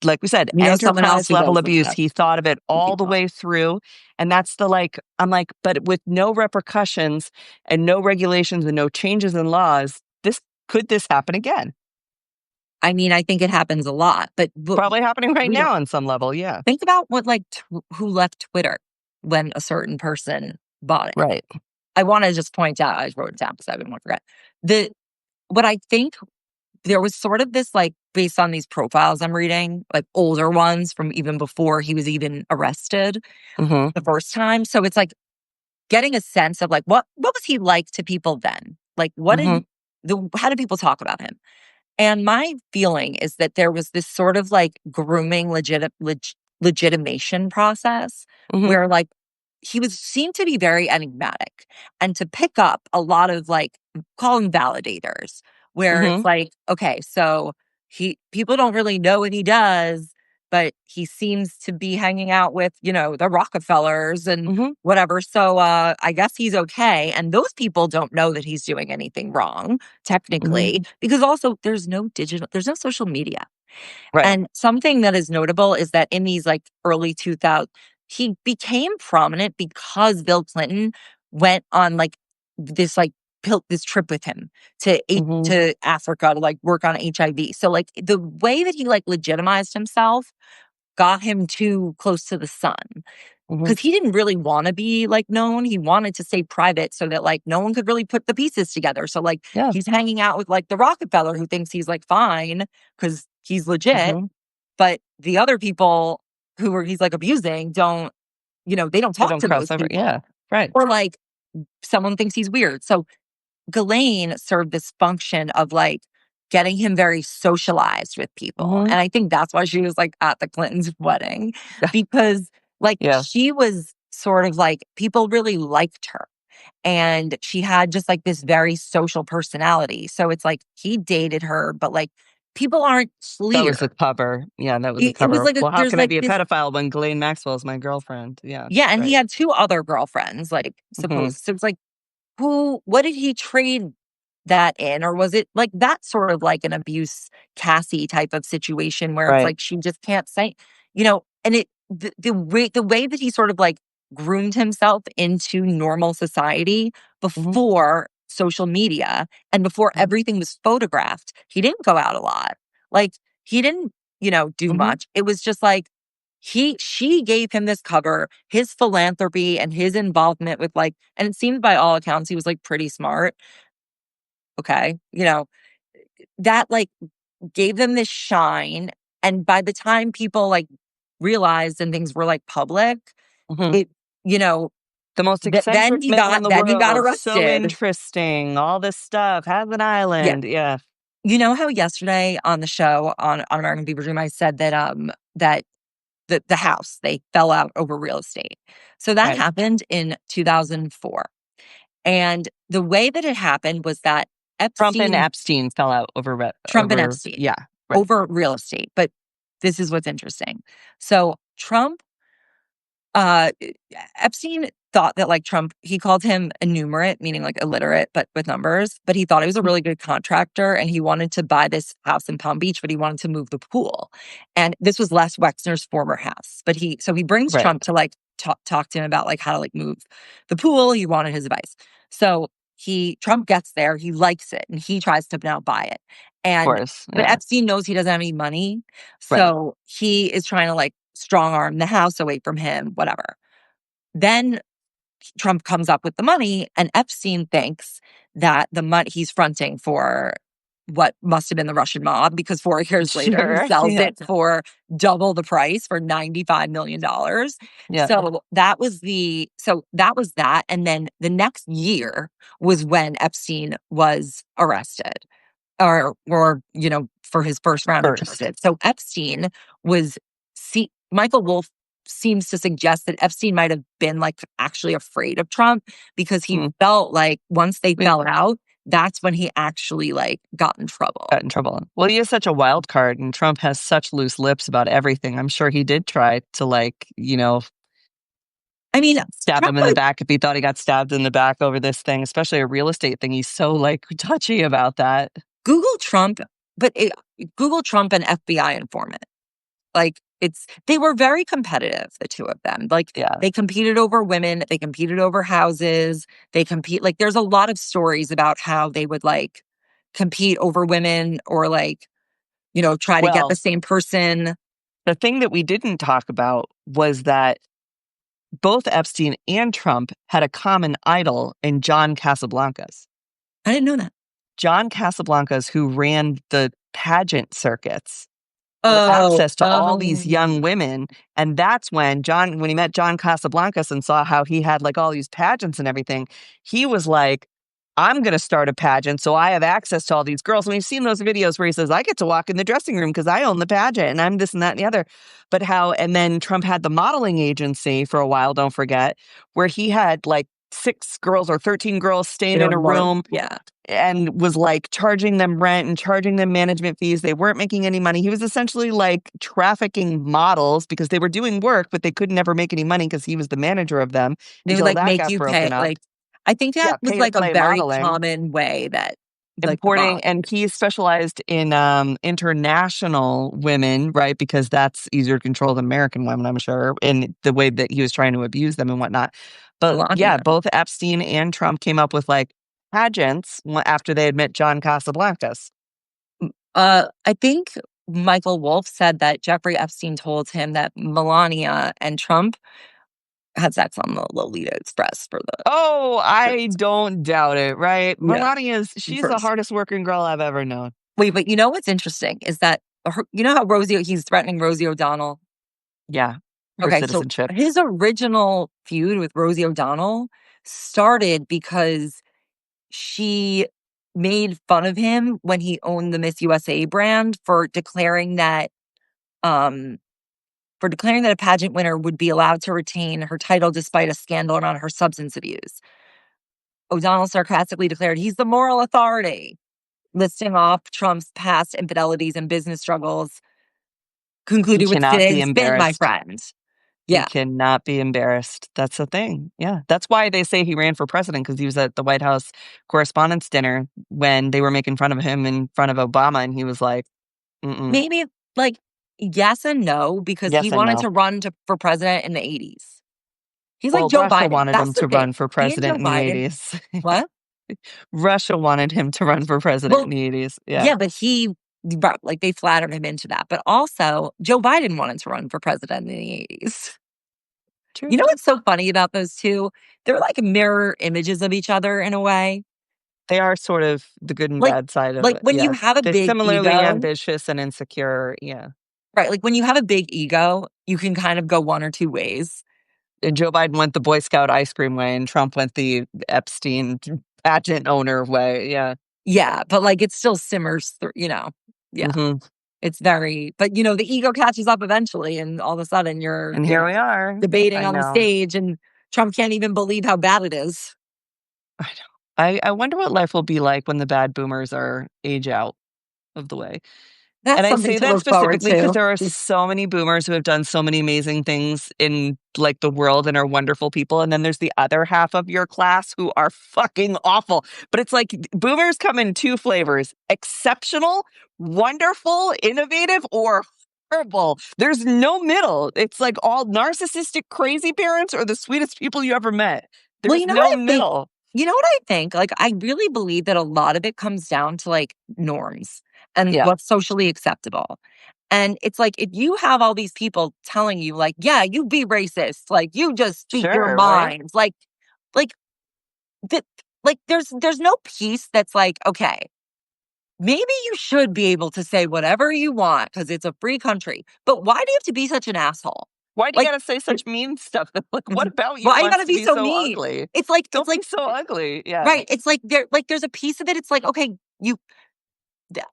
Speaker 2: like we said,
Speaker 1: You know someone else
Speaker 2: enterprise
Speaker 1: who
Speaker 2: level
Speaker 1: goes with
Speaker 2: abuse.
Speaker 1: that
Speaker 2: He thought of it all the
Speaker 1: people.
Speaker 2: way through. And that's the like, I'm like, but with no repercussions and no regulations and no changes in laws, could this happen again?
Speaker 1: I mean, I think it happens a lot, but
Speaker 2: Probably happening right
Speaker 1: we don't
Speaker 2: now on some level. Yeah.
Speaker 1: think about what like who left Twitter when a certain person bought it.
Speaker 2: Right.
Speaker 1: I want to just point out, I wrote it down because I didn't want to forget. The what I think there was sort of this like based on these profiles I'm reading, like older ones from even before he was even arrested
Speaker 2: Mm-hmm.
Speaker 1: the first time. So it's like getting a sense of like what was he like to people then? Like what
Speaker 2: Mm-hmm.
Speaker 1: did the how did people talk about him? And my feeling is that there was this sort of like grooming legitimation process
Speaker 2: Mm-hmm.
Speaker 1: where like he was seemed to be very enigmatic and to pick up a lot of like call them validators where it's
Speaker 2: Mm-hmm.
Speaker 1: like, okay, so he people don't really know what he does, but he seems to be hanging out with, the Rockefellers and
Speaker 2: Mm-hmm.
Speaker 1: whatever. So I guess he's okay. And those people don't know that he's doing anything wrong
Speaker 2: Mm-hmm.
Speaker 1: technically, because also there's no social media.
Speaker 2: Right.
Speaker 1: And something that is notable is that in these like early 2000s, he became prominent because Bill Clinton went on like this trip with him
Speaker 2: Mm-hmm.
Speaker 1: to Africa to like work on HIV. So like the way that he like legitimized himself got him too close to the sun
Speaker 2: Mm-hmm.
Speaker 1: because he didn't really want to be like known. He wanted to stay private so that like no one could really put the pieces together. So like
Speaker 2: Yeah.
Speaker 1: he's hanging out with like the Rockefeller who thinks he's like fine because he's legit,
Speaker 2: Mm-hmm.
Speaker 1: but the other people he's like abusing they don't
Speaker 2: They
Speaker 1: talk
Speaker 2: don't
Speaker 1: to
Speaker 2: cross
Speaker 1: those
Speaker 2: over.
Speaker 1: people.
Speaker 2: Yeah. Right.
Speaker 1: Or like someone thinks he's weird. So Ghislaine served this function of like getting him very socialized with people.
Speaker 2: Mm-hmm.
Speaker 1: And I think that's why she was like at the Clintons' wedding because like
Speaker 2: Yeah.
Speaker 1: she was sort of like people really liked her and she had just like this very social personality. So it's like he dated her, but like people aren't
Speaker 2: That was
Speaker 1: clear.
Speaker 2: a cover. Yeah, that was a
Speaker 1: It was
Speaker 2: cover.
Speaker 1: like
Speaker 2: Well, how
Speaker 1: there's
Speaker 2: can I
Speaker 1: like
Speaker 2: be a
Speaker 1: this.
Speaker 2: pedophile when Ghislaine Maxwell's my girlfriend? Yeah,
Speaker 1: Yeah, and he
Speaker 2: right.
Speaker 1: had two other girlfriends, like
Speaker 2: Mhm,
Speaker 1: supposed. So it's like what did he trade that in? Or was it like that sort of like an abuse Cassie type of situation where it's
Speaker 2: right.
Speaker 1: like she just can't say, and the way that he sort of like groomed himself into normal society
Speaker 2: Mhm,
Speaker 1: before social media and before
Speaker 2: mhm,
Speaker 1: everything was photographed, he didn't go out a lot. Like he didn't, do
Speaker 2: mhm,
Speaker 1: much. It was just like she gave him this cover, his philanthropy and his involvement with like, and it seemed by all accounts he was like pretty smart. Okay. That like gave them this shine. And by the time people like realized and things were like public,
Speaker 2: mhm.
Speaker 1: it, you know,
Speaker 2: The most
Speaker 1: then
Speaker 2: eccentric
Speaker 1: he
Speaker 2: man in
Speaker 1: got
Speaker 2: the
Speaker 1: then he got
Speaker 2: world, so
Speaker 1: arrested.
Speaker 2: interesting, all this stuff, has an
Speaker 1: Yeah.
Speaker 2: island, yeah,
Speaker 1: You know how yesterday on the show on American Fever Dream I said that the house they fell out over real estate. So that
Speaker 2: right.
Speaker 1: happened in 2004. And the way that it happened was that
Speaker 2: Trump and
Speaker 1: Epstein,
Speaker 2: Epstein fell out
Speaker 1: Trump and
Speaker 2: over
Speaker 1: Epstein
Speaker 2: yeah, right.
Speaker 1: over real estate. But this is what's interesting. So Trump uh, Epstein thought that like Trump, he called him enumerate, meaning like illiterate, but with numbers. But he thought he was a
Speaker 2: Mhm,
Speaker 1: really good contractor and he wanted to buy this house in Palm Beach, but he wanted to move the pool. And this was Les Wexner's former house. But he brings
Speaker 2: right,
Speaker 1: Trump to like talk to him about like how to like move the pool. He wanted his advice. So Trump gets there, he likes it, and he tries to now buy it.
Speaker 2: of
Speaker 1: And
Speaker 2: course,
Speaker 1: but
Speaker 2: yeah,
Speaker 1: Epstein knows he doesn't have any money.
Speaker 2: right.
Speaker 1: So he is trying to like strong arm the house away from him, whatever. Then Trump comes up with the money, and Epstein thinks that the money he's fronting for what must have been the Russian mob because 4 years later he
Speaker 2: Sure,
Speaker 1: sells
Speaker 2: yeah,
Speaker 1: it for double the price for $95 million.
Speaker 2: yeah,
Speaker 1: So that was that. And then the next year was when Epstein was arrested or for his first round of
Speaker 2: first.
Speaker 1: charges. So Epstein was Michael Wolff seems to suggest that Epstein might have been like actually afraid of Trump because he
Speaker 2: Hmm,
Speaker 1: felt like once they
Speaker 2: we
Speaker 1: fell out, that's when he actually like got in trouble.
Speaker 2: got in trouble. Well, he is such a wild card, and Trump has such loose lips about everything. I'm sure he did try to, like,
Speaker 1: I mean,
Speaker 2: stab
Speaker 1: Trump
Speaker 2: him in the
Speaker 1: would
Speaker 2: back if he thought he got stabbed in the back over this thing, especially a real estate thing. He's so, like, touchy about that.
Speaker 1: Google Trump, but Google Trump and FBI informant. Like, they were very competitive, the two of them. Like,
Speaker 2: Yeah.
Speaker 1: they competed over women, they competed over houses, like, there's a lot of stories about how they would, like, compete over women or, like, try to get the
Speaker 2: Well,
Speaker 1: same person.
Speaker 2: the thing that we didn't talk about was that both Epstein and Trump had a common idol in John Casablancas.
Speaker 1: I didn't know that.
Speaker 2: John Casablancas, who ran the pageant circuits, had
Speaker 1: Oh,
Speaker 2: access to all these young women, and that's when he met John Casablancas and saw how he had, like, all these pageants and everything, he was like, "I'm gonna start a pageant so I have access to all these girls," and we've seen those videos where he says, "I get to walk in the dressing room because I own the pageant, and I'm this and that and the other," but and then Trump had the modeling agency for a while, don't forget, where he had, like, 6 girls or 13 girls staying in a room
Speaker 1: Yeah.
Speaker 2: and was, like, charging them rent and charging them management fees. They weren't making any money. He was essentially, like, trafficking models because they were doing work, but they could never make any money because he was the manager of them
Speaker 1: They would,
Speaker 2: until
Speaker 1: like,
Speaker 2: that
Speaker 1: make
Speaker 2: got
Speaker 1: you
Speaker 2: broken
Speaker 1: pay,
Speaker 2: up.
Speaker 1: like, I think
Speaker 2: Yeah,
Speaker 1: that was,
Speaker 2: pay to
Speaker 1: like, a
Speaker 2: play
Speaker 1: very
Speaker 2: modeling.
Speaker 1: common way that, like, the
Speaker 2: Importing,
Speaker 1: model
Speaker 2: and he specialized in, international women, right? Because that's easier to control than American women, I'm sure, in the way that he was trying to abuse them and whatnot. But yeah,
Speaker 1: Melania.
Speaker 2: both Epstein and Trump came up with, like, pageants after they had met John Casablancas.
Speaker 1: I think Michael Wolff said that Jeffrey Epstein told him that Melania and Trump had sex on the Lolita Express for the
Speaker 2: Oh, I
Speaker 1: first.
Speaker 2: don't doubt it, right?
Speaker 1: Yeah,
Speaker 2: She's the
Speaker 1: first.
Speaker 2: hardest working girl I've ever known.
Speaker 1: Wait, but you know what's interesting is that how he's threatening Rosie O'Donnell?
Speaker 2: Yeah, her
Speaker 1: Okay, so
Speaker 2: citizenship.
Speaker 1: his original feud with Rosie O'Donnell started because she made fun of him when he owned the Miss USA brand um for declaring that a pageant winner would be allowed to retain her title despite a scandal around her substance abuse. O'Donnell sarcastically declared he's the moral authority, listing off Trump's past infidelities and business struggles,
Speaker 2: You
Speaker 1: concluded with
Speaker 2: cannot be
Speaker 1: today's spin, my
Speaker 2: embarrassed.
Speaker 1: friend.
Speaker 2: You
Speaker 1: Yeah.
Speaker 2: cannot be embarrassed. That's the thing. Yeah. That's why they say he ran for president because he was at the White House Correspondents' Dinner when they were making fun of him in front of Obama, and he was like, "Mm-mm.
Speaker 1: Maybe, like, yes and no, because he
Speaker 2: Yes and
Speaker 1: wanted
Speaker 2: no."
Speaker 1: to run for president in the 80s. He's like
Speaker 2: Well,
Speaker 1: Joe
Speaker 2: Russia
Speaker 1: Biden.
Speaker 2: wanted
Speaker 1: That's
Speaker 2: him
Speaker 1: the
Speaker 2: to
Speaker 1: thing.
Speaker 2: run for
Speaker 1: He and
Speaker 2: president
Speaker 1: Joe
Speaker 2: in the
Speaker 1: Biden.
Speaker 2: 80s.
Speaker 1: What?
Speaker 2: Russia wanted him to run for president in
Speaker 1: Well,
Speaker 2: the 80s. Yeah.
Speaker 1: yeah, but like, they flattered him into that. But also, Joe Biden wanted to run for president in the 80s. You
Speaker 2: True.
Speaker 1: know what's so funny about those two? They're like mirror images of each other in a way.
Speaker 2: They are sort of the good and
Speaker 1: Like
Speaker 2: bad side of
Speaker 1: like
Speaker 2: it.
Speaker 1: when you
Speaker 2: Yeah.
Speaker 1: have a
Speaker 2: They're
Speaker 1: big
Speaker 2: similarly
Speaker 1: ego,
Speaker 2: ambitious and insecure. Yeah.
Speaker 1: right? Like when you have a big ego, you can kind of go one or two ways.
Speaker 2: And Joe Biden went the Boy Scout ice cream way, and Trump went the Epstein pageant owner way. Yeah.
Speaker 1: Yeah, but like it still simmers through, Yeah.
Speaker 2: Hmm.
Speaker 1: It's very, but the ego catches up eventually, and all of a sudden you're,
Speaker 2: And here we are.
Speaker 1: debating
Speaker 2: I
Speaker 1: on the
Speaker 2: know.
Speaker 1: stage, and Trump can't even believe how bad it is.
Speaker 2: I know. I wonder what life will be like when the bad boomers are age out of the way. And
Speaker 1: That's
Speaker 2: I
Speaker 1: something
Speaker 2: say
Speaker 1: to
Speaker 2: that
Speaker 1: look forward
Speaker 2: specifically because
Speaker 1: to.
Speaker 2: there are so many boomers who have done so many amazing things in, like, the world and are wonderful people, and then there's the other half of your class who are fucking awful. But it's like boomers come in 2 flavors: exceptional, wonderful, innovative, or horrible. There's no middle. It's like all narcissistic crazy parents or the sweetest people you ever met.
Speaker 1: Well,
Speaker 2: There's no middle.
Speaker 1: you know what I think? Like, I really believe that a lot of it comes down to like norms and
Speaker 2: Yeah,
Speaker 1: what's socially acceptable. And it's like if you have all these people telling you, like, yeah, you be racist, like you just speak your
Speaker 2: sure, right?
Speaker 1: mind, like that, like there's no piece that's like, okay, maybe you should be able to say whatever you want because it's a free country. But why do you have to be such an asshole?
Speaker 2: Why do you
Speaker 1: Like,
Speaker 2: gotta say such mean stuff? Like, what about you
Speaker 1: why you
Speaker 2: wants
Speaker 1: gotta
Speaker 2: to
Speaker 1: be
Speaker 2: be
Speaker 1: so
Speaker 2: so
Speaker 1: mean?
Speaker 2: ugly?
Speaker 1: It's
Speaker 2: Don't
Speaker 1: like
Speaker 2: be so ugly. Yeah.
Speaker 1: right. It's like there's a piece of it. It's like, okay, you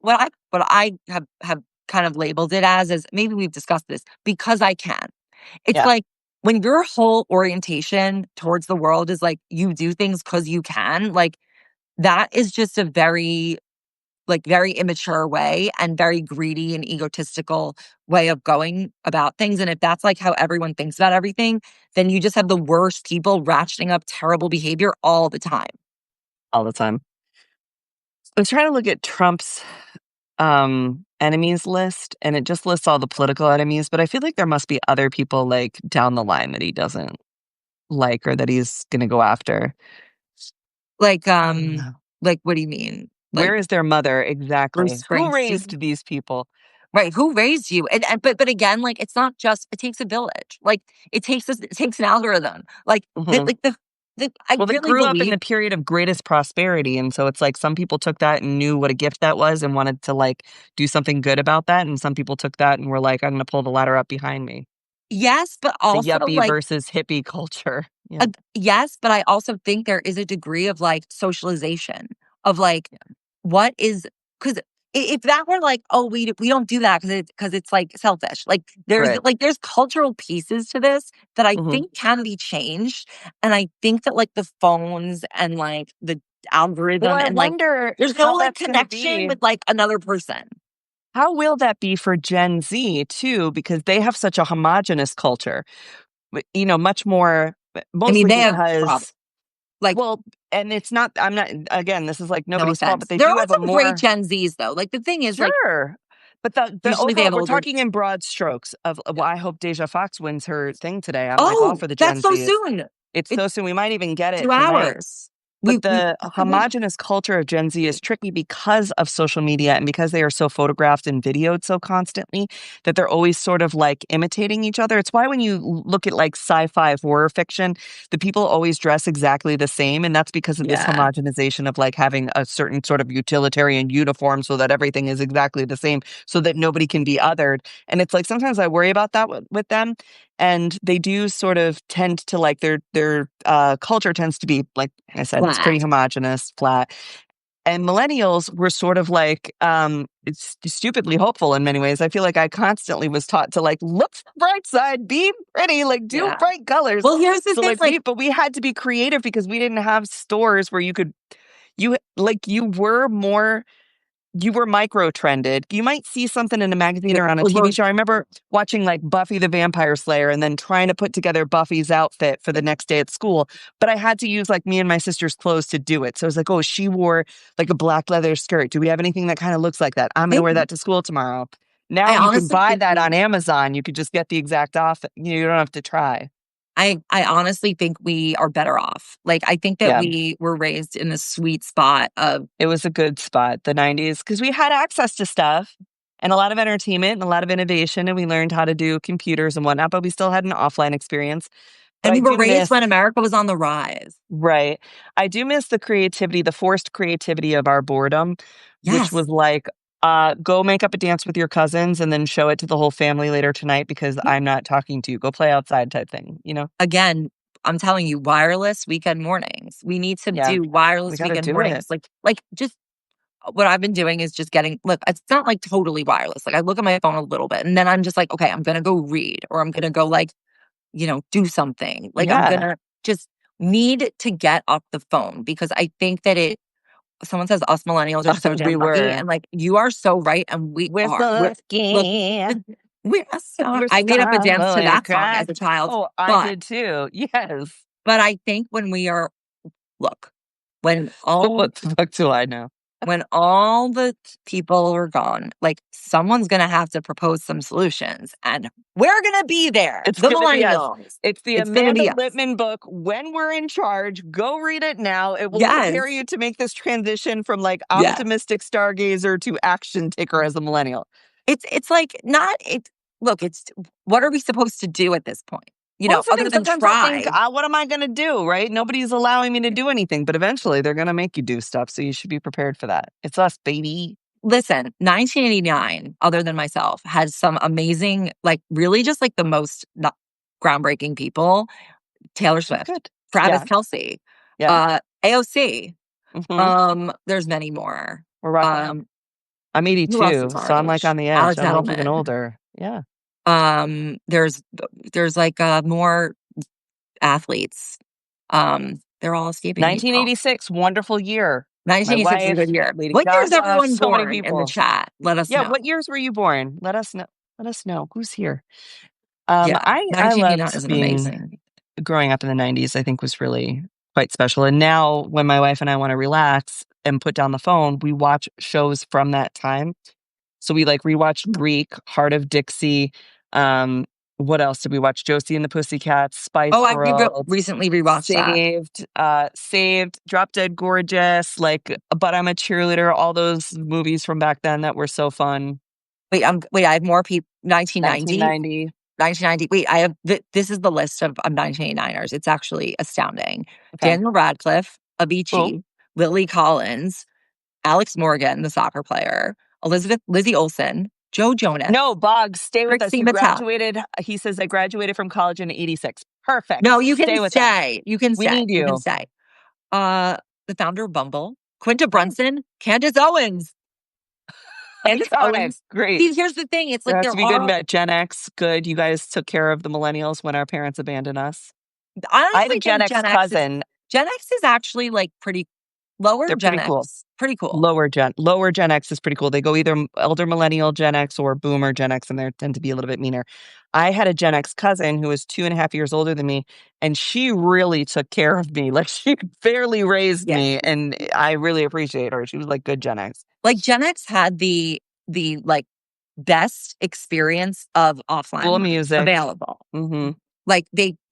Speaker 1: what I have kind of labeled it as is maybe we've discussed this because I can. It's
Speaker 2: Yeah.
Speaker 1: like when your whole orientation towards the world is like you do things because you can, like that is just a very immature way and very greedy and egotistical way of going about things. And if that's like how everyone thinks about everything, then you just have the worst people ratcheting up terrible behavior all the time.
Speaker 2: All the time. I'm trying to look at Trump's enemies list, and it just lists all the political enemies, but I feel like there must be other people, like, down the line that he doesn't like or that he's gonna go after.
Speaker 1: Like,
Speaker 2: I don't know.
Speaker 1: what do you mean?
Speaker 2: Where
Speaker 1: Like,
Speaker 2: is their mother
Speaker 1: Bruce
Speaker 2: exactly? Who
Speaker 1: Springsteen?
Speaker 2: raised these people?
Speaker 1: Right, who raised you? And but again, like, it's not just it takes a village. Like, it takes an algorithm. Like,
Speaker 2: Mhm.
Speaker 1: the I
Speaker 2: Well, they
Speaker 1: really
Speaker 2: grew up in
Speaker 1: believe
Speaker 2: the period of greatest prosperity, and so it's like some people took that and knew what a gift that was and wanted to, like, do something good about that, and some people took that and were like, "I'm gonna pull the ladder up behind me."
Speaker 1: yes, but
Speaker 2: The
Speaker 1: also,
Speaker 2: yuppie
Speaker 1: like,
Speaker 2: versus hippie culture. Yeah.
Speaker 1: yes, but I also think there is a degree of, like, socialization of, like, what is 'cause if that were like, "Oh, we don't do that because it's, like, selfish."
Speaker 2: Right.
Speaker 1: There's cultural pieces to this that I
Speaker 2: Mhm.
Speaker 1: think can be changed, and I think that, like, the phones and, like, the
Speaker 2: Well,
Speaker 1: algorithm
Speaker 2: I
Speaker 1: and, like,
Speaker 2: wonder
Speaker 1: there's no,
Speaker 2: how
Speaker 1: like,
Speaker 2: that's gonna
Speaker 1: connection
Speaker 2: be.
Speaker 1: with, like, another person.
Speaker 2: How will that be for Gen Z too? Because they have such a homogenous culture, much more,
Speaker 1: I mean,
Speaker 2: mostly
Speaker 1: they have prob
Speaker 2: because,
Speaker 1: like,
Speaker 2: well, and it's not, I'm not, again, this is like
Speaker 1: no
Speaker 2: nobody's fault, but
Speaker 1: offense.
Speaker 2: they
Speaker 1: There
Speaker 2: do
Speaker 1: are
Speaker 2: have a
Speaker 1: some great
Speaker 2: more,
Speaker 1: Gen Zs, though. Like, the thing is, like,
Speaker 2: sure. But the
Speaker 1: usually they
Speaker 2: overall,
Speaker 1: have
Speaker 2: we're
Speaker 1: older.
Speaker 2: talking in broad strokes of, well, I hope Deja Fox wins her thing today. I'm like all
Speaker 1: Oh,
Speaker 2: for the
Speaker 1: that's
Speaker 2: Gen
Speaker 1: so
Speaker 2: Z.
Speaker 1: soon.
Speaker 2: It's so
Speaker 1: It's
Speaker 2: soon. We might even get
Speaker 1: 2
Speaker 2: it tonight.
Speaker 1: hours.
Speaker 2: But
Speaker 1: We
Speaker 2: the
Speaker 1: okay.
Speaker 2: homogenous culture of Gen Z is tricky because of social media and because they are so photographed and videoed so constantly that they're always sort of like imitating each other. It's why when you look at like sci-fi horror fiction, the people always dress exactly the same. And that's because of this
Speaker 1: Yeah.
Speaker 2: homogenization of like having a certain sort of utilitarian uniform so that everything is exactly the same so that nobody can be othered. And it's like sometimes I worry about that with them, and they do sort of tend to like their culture tends to be, like I said, it's pretty
Speaker 1: Flat.
Speaker 2: homogenous, flat. And millennials were sort of like, it's stupidly hopeful in many ways. I feel like I constantly was taught to like look for the bright side, be pretty, like do
Speaker 1: Yeah.
Speaker 2: bright colors.
Speaker 1: Well, here's the
Speaker 2: So
Speaker 1: thing,
Speaker 2: like
Speaker 1: like,
Speaker 2: we had to be creative because we didn't have stores where you were micro trended. You might see something in a magazine or on a TV
Speaker 1: well,
Speaker 2: show. I remember watching like Buffy the Vampire Slayer and then trying to put together Buffy's outfit for the next day at school. But I had to use like me and my sister's clothes to do it. So I was like, oh, she wore like a black leather skirt. Do we have anything that kind of looks like that? I'm going to wear that to school tomorrow. Now
Speaker 1: I
Speaker 2: you can
Speaker 1: honestly
Speaker 2: buy
Speaker 1: think
Speaker 2: that on Amazon. You could just get the exact outfit. You don't have to try.
Speaker 1: I honestly think we are better off. Like, I think that
Speaker 2: Yeah.
Speaker 1: we were raised in a sweet spot of
Speaker 2: It was a good spot, the 90s, because we had access to stuff and a lot of entertainment and a lot of innovation, and we learned how to do computers and whatnot, but we still had an offline experience. But
Speaker 1: and
Speaker 2: I
Speaker 1: we were
Speaker 2: do
Speaker 1: raised
Speaker 2: miss,
Speaker 1: when America was on the rise.
Speaker 2: right, I do miss the creativity, the forced creativity of our boredom, which
Speaker 1: Yes.
Speaker 2: was like, go make up a dance with your cousins and then show it to the whole family later tonight because
Speaker 1: Yeah.
Speaker 2: I'm not talking to you. Go play outside type thing, you know?
Speaker 1: Again, I'm telling you, wireless weekend mornings. We need to
Speaker 2: Yeah,
Speaker 1: do
Speaker 2: we
Speaker 1: wireless
Speaker 2: gotta
Speaker 1: weekend
Speaker 2: do it.
Speaker 1: mornings. Just what I've been doing is just getting look, it's not, like, totally wireless. Like, I look at my phone a little bit, and then I'm just like, "Okay, I'm gonna go read," or I'm gonna go, like, do something. Like, I'm
Speaker 2: Yeah,
Speaker 1: gonna just need to get off the phone because I think that it someone says us millennials are so
Speaker 2: we
Speaker 1: damn lucky,
Speaker 2: were.
Speaker 1: and, like, you are so right, and we
Speaker 2: We're
Speaker 1: are.
Speaker 2: so
Speaker 1: Look,
Speaker 2: lucky.
Speaker 1: we are so
Speaker 2: We're
Speaker 1: I made up a dance to
Speaker 2: stumble
Speaker 1: that song
Speaker 2: across.
Speaker 1: as a child,
Speaker 2: Oh, I
Speaker 1: but
Speaker 2: did too. Yes.
Speaker 1: I think when we are look, when all
Speaker 2: What the fuck do I know?
Speaker 1: when all the people are gone, like, someone's gonna have to propose some solutions, and we're gonna be there,
Speaker 2: It's
Speaker 1: the
Speaker 2: gonna be us.
Speaker 1: millennials.
Speaker 2: It's the
Speaker 1: It's gonna
Speaker 2: Amanda
Speaker 1: be us.
Speaker 2: Littman book, When We're in Charge. Go read it now. It will prepare
Speaker 1: Yes.
Speaker 2: you to make this transition from like
Speaker 1: Yes.
Speaker 2: optimistic stargazer to action taker as a millennial.
Speaker 1: It's like not it's look, it's what are we supposed to do at this point?
Speaker 2: Well, that's the
Speaker 1: Other
Speaker 2: thing.
Speaker 1: than
Speaker 2: Sometimes I think,
Speaker 1: try.
Speaker 2: what am I going to do? Right? Nobody's allowing me to do anything, but eventually they're going to make you do stuff. So you should be prepared for that. It's us, baby.
Speaker 1: Listen, 1989, other than myself, has some amazing, like, really just, like, the most not groundbreaking people. Taylor
Speaker 2: It's
Speaker 1: Swift,
Speaker 2: good.
Speaker 1: Travis
Speaker 2: Yeah.
Speaker 1: Kelce,
Speaker 2: Yeah.
Speaker 1: AOC,
Speaker 2: Hmm.
Speaker 1: there's many more.
Speaker 2: We're rocking.
Speaker 1: Um,
Speaker 2: I'm
Speaker 1: who else
Speaker 2: 82,
Speaker 1: is our
Speaker 2: so I'm, like,
Speaker 1: age?
Speaker 2: on the edge.
Speaker 1: Alex
Speaker 2: I'm, like, even
Speaker 1: Edelman.
Speaker 2: older. Yeah.
Speaker 1: Um, there's like, more athletes. They're all escaping me now.
Speaker 2: 1986, wonderful year. My
Speaker 1: 1986 is a
Speaker 2: wife,
Speaker 1: good year.
Speaker 2: Lady
Speaker 1: What year is
Speaker 2: Gaga,
Speaker 1: everyone
Speaker 2: so many
Speaker 1: born in the
Speaker 2: people.
Speaker 1: chat? Let us
Speaker 2: Yeah,
Speaker 1: know.
Speaker 2: what years were you born? Let us know. Let us know. Who's here?
Speaker 1: Yeah,
Speaker 2: I
Speaker 1: 1989
Speaker 2: loved
Speaker 1: is an
Speaker 2: being
Speaker 1: amazing.
Speaker 2: growing up in the 90s, I think was really quite special, and now when my wife and I wanna relax and put down the phone, we watch shows from that time, So we like rewatched Greek, Heart of Dixie. Um, what else did we watch? Josie and the Pussycats, Spice
Speaker 1: Oh, I
Speaker 2: World,
Speaker 1: recently rewatched that.
Speaker 2: Saved, Drop Dead Gorgeous, like But I'm a Cheerleader, all those movies from back then that were so fun.
Speaker 1: Wait, I have more people. 1990.
Speaker 2: 1990.
Speaker 1: 1990. Wait, I have this is the list of 1989ers. It's actually astounding.
Speaker 2: Okay.
Speaker 1: Daniel Radcliffe,
Speaker 2: Cool.
Speaker 1: Avicii, Lily Collins, Alex Morgan, the soccer player, Lizzie Olsen, Joe Jonas,
Speaker 2: No, Boggs, stay with us.
Speaker 1: Trixie
Speaker 2: You
Speaker 1: Mattel.
Speaker 2: graduated. He says, I graduated from college in 86. Perfect.
Speaker 1: No, you can
Speaker 2: Stay with us.
Speaker 1: stay. You can
Speaker 2: We
Speaker 1: stay.
Speaker 2: need
Speaker 1: You can
Speaker 2: you.
Speaker 1: stay. The founder of Bumble, Quinta
Speaker 2: Oh,
Speaker 1: Brunson, Candace Owens. Candace
Speaker 2: iconic.
Speaker 1: Owens.
Speaker 2: Great.
Speaker 1: See, here's the thing. It's
Speaker 2: There
Speaker 1: like
Speaker 2: has to
Speaker 1: there
Speaker 2: be good
Speaker 1: are
Speaker 2: Gen X. Good. You guys took care of the millennials when our parents abandoned us.
Speaker 1: I
Speaker 2: I had a
Speaker 1: honestly
Speaker 2: Gen
Speaker 1: think
Speaker 2: X cousin.
Speaker 1: Gen X is actually like pretty lower
Speaker 2: They're
Speaker 1: Gen
Speaker 2: pretty cool.
Speaker 1: X. Pretty cool.
Speaker 2: Lower Gen X is pretty cool. They go either elder millennial Gen X or boomer Gen X, and they tend to be a little bit meaner. I had a Gen X cousin who was 2.5 years older than me, and she really took care of me. Like she fairly raised
Speaker 1: Yeah.
Speaker 2: me, and I really appreciate her. She was like good Gen X.
Speaker 1: Like Gen X had the like best experience of offline
Speaker 2: School
Speaker 1: life
Speaker 2: music.
Speaker 1: available.
Speaker 2: Hmm.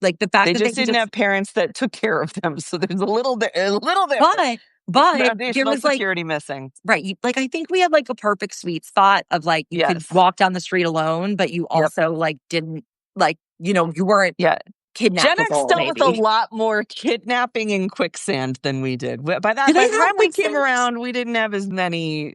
Speaker 1: Like the fact
Speaker 2: They
Speaker 1: that they
Speaker 2: just
Speaker 1: could
Speaker 2: didn't
Speaker 1: just
Speaker 2: have parents that took care of them, so there's a little different
Speaker 1: but there
Speaker 2: foundational
Speaker 1: was like
Speaker 2: security missing.
Speaker 1: right, like I think we had like a perfect sweet spot of like you could
Speaker 2: Yes.
Speaker 1: walk down the street alone, but you
Speaker 2: Yep.
Speaker 1: also like didn't like, you weren't
Speaker 2: Yeah. Gen X
Speaker 1: kidnappable
Speaker 2: dealt with a
Speaker 1: maybe.
Speaker 2: lot more kidnapping and quicksand than we did.
Speaker 1: Do
Speaker 2: By
Speaker 1: they
Speaker 2: the
Speaker 1: have
Speaker 2: time we came
Speaker 1: quicksand?
Speaker 2: around, we didn't have as many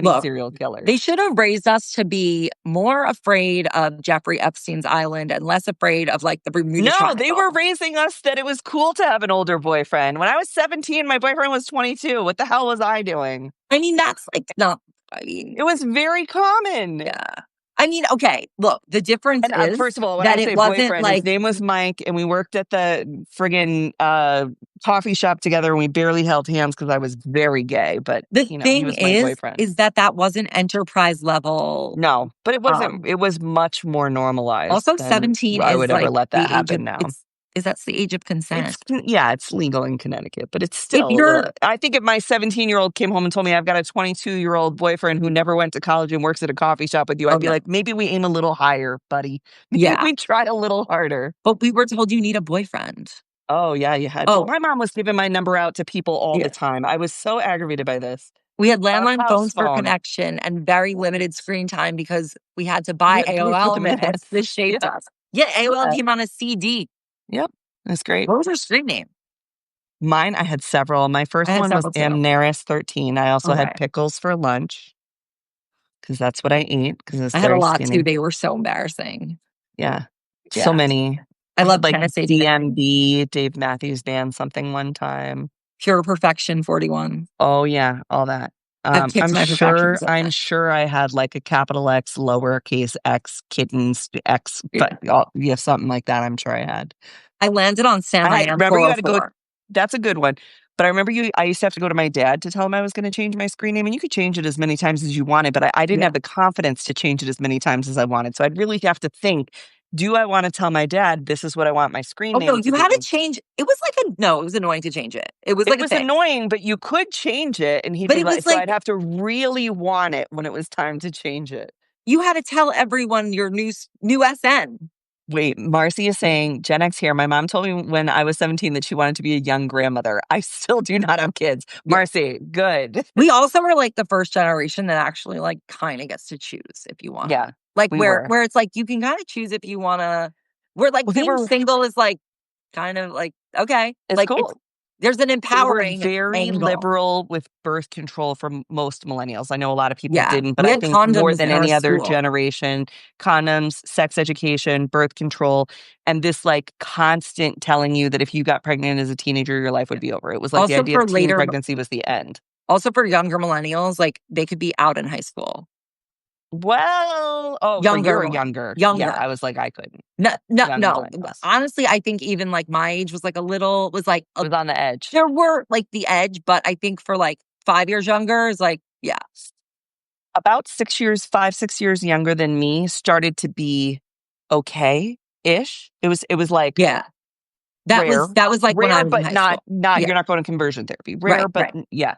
Speaker 1: Look,
Speaker 2: serial
Speaker 1: they
Speaker 2: killers.
Speaker 1: should have raised us to be more afraid of Jeffrey Epstein's island and less afraid of like the Bermuda
Speaker 2: No, they were
Speaker 1: Triangle.
Speaker 2: raising us that it was cool to have an older boyfriend. When I was 17, my boyfriend was 22. What the hell was I doing?
Speaker 1: I mean, that's like not, I mean,
Speaker 2: It was very common.
Speaker 1: yeah. I mean, okay, look, the difference
Speaker 2: And
Speaker 1: is
Speaker 2: first of all, when I
Speaker 1: that it
Speaker 2: say
Speaker 1: wasn't
Speaker 2: boyfriend, his
Speaker 1: like
Speaker 2: name was Mike, and we worked at the friggin' coffee shop together, and we barely held hands because I was very gay. But
Speaker 1: the
Speaker 2: he
Speaker 1: thing
Speaker 2: was my boyfriend.
Speaker 1: is that that wasn't enterprise level.
Speaker 2: No, but it wasn't.
Speaker 1: Um,
Speaker 2: It was much more normalized
Speaker 1: Also
Speaker 2: than
Speaker 1: 17
Speaker 2: I
Speaker 1: is
Speaker 2: would ever
Speaker 1: like
Speaker 2: let that
Speaker 1: the age of
Speaker 2: happen now.
Speaker 1: it's is that's the age of consent.
Speaker 2: Yeah, it's legal in Connecticut, but it's
Speaker 1: If
Speaker 2: still a little.
Speaker 1: you're
Speaker 2: I think if my 17-year-old came home and told me I've got a 22-year-old boyfriend who never went to college and works at a coffee shop with you,
Speaker 1: oh
Speaker 2: I'd be
Speaker 1: no.
Speaker 2: like, maybe we aim a little higher, buddy. Maybe
Speaker 1: Yeah.
Speaker 2: we try a little harder.
Speaker 1: But we were told you need a boyfriend.
Speaker 2: Oh, yeah, you had. Well,
Speaker 1: Oh,
Speaker 2: my mom was giving my number out to people all the
Speaker 1: yeah.
Speaker 2: time. I was so aggravated by this.
Speaker 1: We had
Speaker 2: A
Speaker 1: landline
Speaker 2: house
Speaker 1: phones for
Speaker 2: phone.
Speaker 1: connection and very limited screen time because we had to
Speaker 2: You
Speaker 1: buy
Speaker 2: had to pay for
Speaker 1: AOL
Speaker 2: the
Speaker 1: minutes.
Speaker 2: minutes.
Speaker 1: This shaped
Speaker 2: Yeah,
Speaker 1: us. Yeah, AOL
Speaker 2: yeah.
Speaker 1: came on a CD.
Speaker 2: Yep. That's great.
Speaker 1: What was your screen name?
Speaker 2: Mine, I had several. My
Speaker 1: I
Speaker 2: first
Speaker 1: had
Speaker 2: one was
Speaker 1: several too.
Speaker 2: Amneris 13. I also had
Speaker 1: Okay.
Speaker 2: pickles for lunch because that's what I ate because I was
Speaker 1: I had a
Speaker 2: very
Speaker 1: lot too.
Speaker 2: skinny.
Speaker 1: They were so embarrassing.
Speaker 2: Yeah. So
Speaker 1: Yeah.
Speaker 2: many.
Speaker 1: I
Speaker 2: I had
Speaker 1: love
Speaker 2: like
Speaker 1: Tennis 89.
Speaker 2: DMB, Dave Matthews Band, something one time.
Speaker 1: Pure Perfection 41.
Speaker 2: Oh yeah, all that.
Speaker 1: I've kicked
Speaker 2: I'm
Speaker 1: my perfection
Speaker 2: sure
Speaker 1: so
Speaker 2: I'm
Speaker 1: much.
Speaker 2: sure I had like a capital X, lowercase x, kittens, X, but
Speaker 1: Yeah.
Speaker 2: yeah, something like that. I'm sure I had.
Speaker 1: I landed on San
Speaker 2: I had
Speaker 1: Mayan
Speaker 2: remember you had to go.
Speaker 1: 404.
Speaker 2: That's a good one. But I remember I used to have to go to my dad to tell him I was going to change my screen name, and you could change it as many times as you wanted, but I didn't
Speaker 1: Yeah.
Speaker 2: have the confidence to change it as many times as I wanted. So I'd really have to think, do I want to tell my dad this is what I want my screen
Speaker 1: Oh no,
Speaker 2: name to
Speaker 1: you had to
Speaker 2: be?
Speaker 1: change. It was like a no, it was annoying to change it. It was
Speaker 2: It
Speaker 1: like a
Speaker 2: was
Speaker 1: thing.
Speaker 2: annoying, but you could change it, and he'd
Speaker 1: But
Speaker 2: be
Speaker 1: it
Speaker 2: like,
Speaker 1: was
Speaker 2: so
Speaker 1: like
Speaker 2: I'd have to really want it when it was time to change it.
Speaker 1: you had to tell everyone your new SN.
Speaker 2: Wait, Marcy is saying, Gen X here. My mom told me when I was 17 that she wanted to be a young grandmother. I still do not have kids.
Speaker 1: Yeah.
Speaker 2: Marcy, good.
Speaker 1: We also were like the first generation that actually like kind of gets to choose if you want.
Speaker 2: Yeah,
Speaker 1: Like
Speaker 2: we were.
Speaker 1: where it's like you can kind of choose if you want to. We're like
Speaker 2: Well, they
Speaker 1: being
Speaker 2: were.
Speaker 1: single is like kind of like okay,
Speaker 2: It's
Speaker 1: like it's
Speaker 2: cool.
Speaker 1: there's an
Speaker 2: They were
Speaker 1: empowering
Speaker 2: very
Speaker 1: angle.
Speaker 2: liberal with birth control for most millennials. I know a lot of people
Speaker 1: Yeah,
Speaker 2: didn't, but
Speaker 1: we
Speaker 2: I
Speaker 1: had
Speaker 2: think more
Speaker 1: condoms
Speaker 2: than
Speaker 1: in our
Speaker 2: any other
Speaker 1: school.
Speaker 2: generation, condoms, sex education, birth control, and this like constant telling you that if you got pregnant as a teenager, your life would be over. It was like the
Speaker 1: Also
Speaker 2: idea of
Speaker 1: for
Speaker 2: teen
Speaker 1: later,
Speaker 2: pregnancy was the end.
Speaker 1: also for younger millennials, like they could be out in high school.
Speaker 2: Well, oh, so
Speaker 1: Younger,
Speaker 2: you're younger. Yeah,
Speaker 1: younger.
Speaker 2: I was like, I couldn't.
Speaker 1: No, no,
Speaker 2: Young
Speaker 1: no.
Speaker 2: millennials.
Speaker 1: Honestly, I think even like my age was like a little was like
Speaker 2: Was on the edge.
Speaker 1: there were like the edge, but I think for like 5 years younger is like yeah,
Speaker 2: About 6 years, 5, 6 years younger than me started to be okay-ish. It was like
Speaker 1: yeah.
Speaker 2: rare.
Speaker 1: That was like when I
Speaker 2: Rare,
Speaker 1: was in
Speaker 2: but
Speaker 1: high
Speaker 2: not
Speaker 1: school.
Speaker 2: not
Speaker 1: Yeah,
Speaker 2: you're not going to conversion therapy. Rare,
Speaker 1: right,
Speaker 2: but
Speaker 1: right.
Speaker 2: yeah.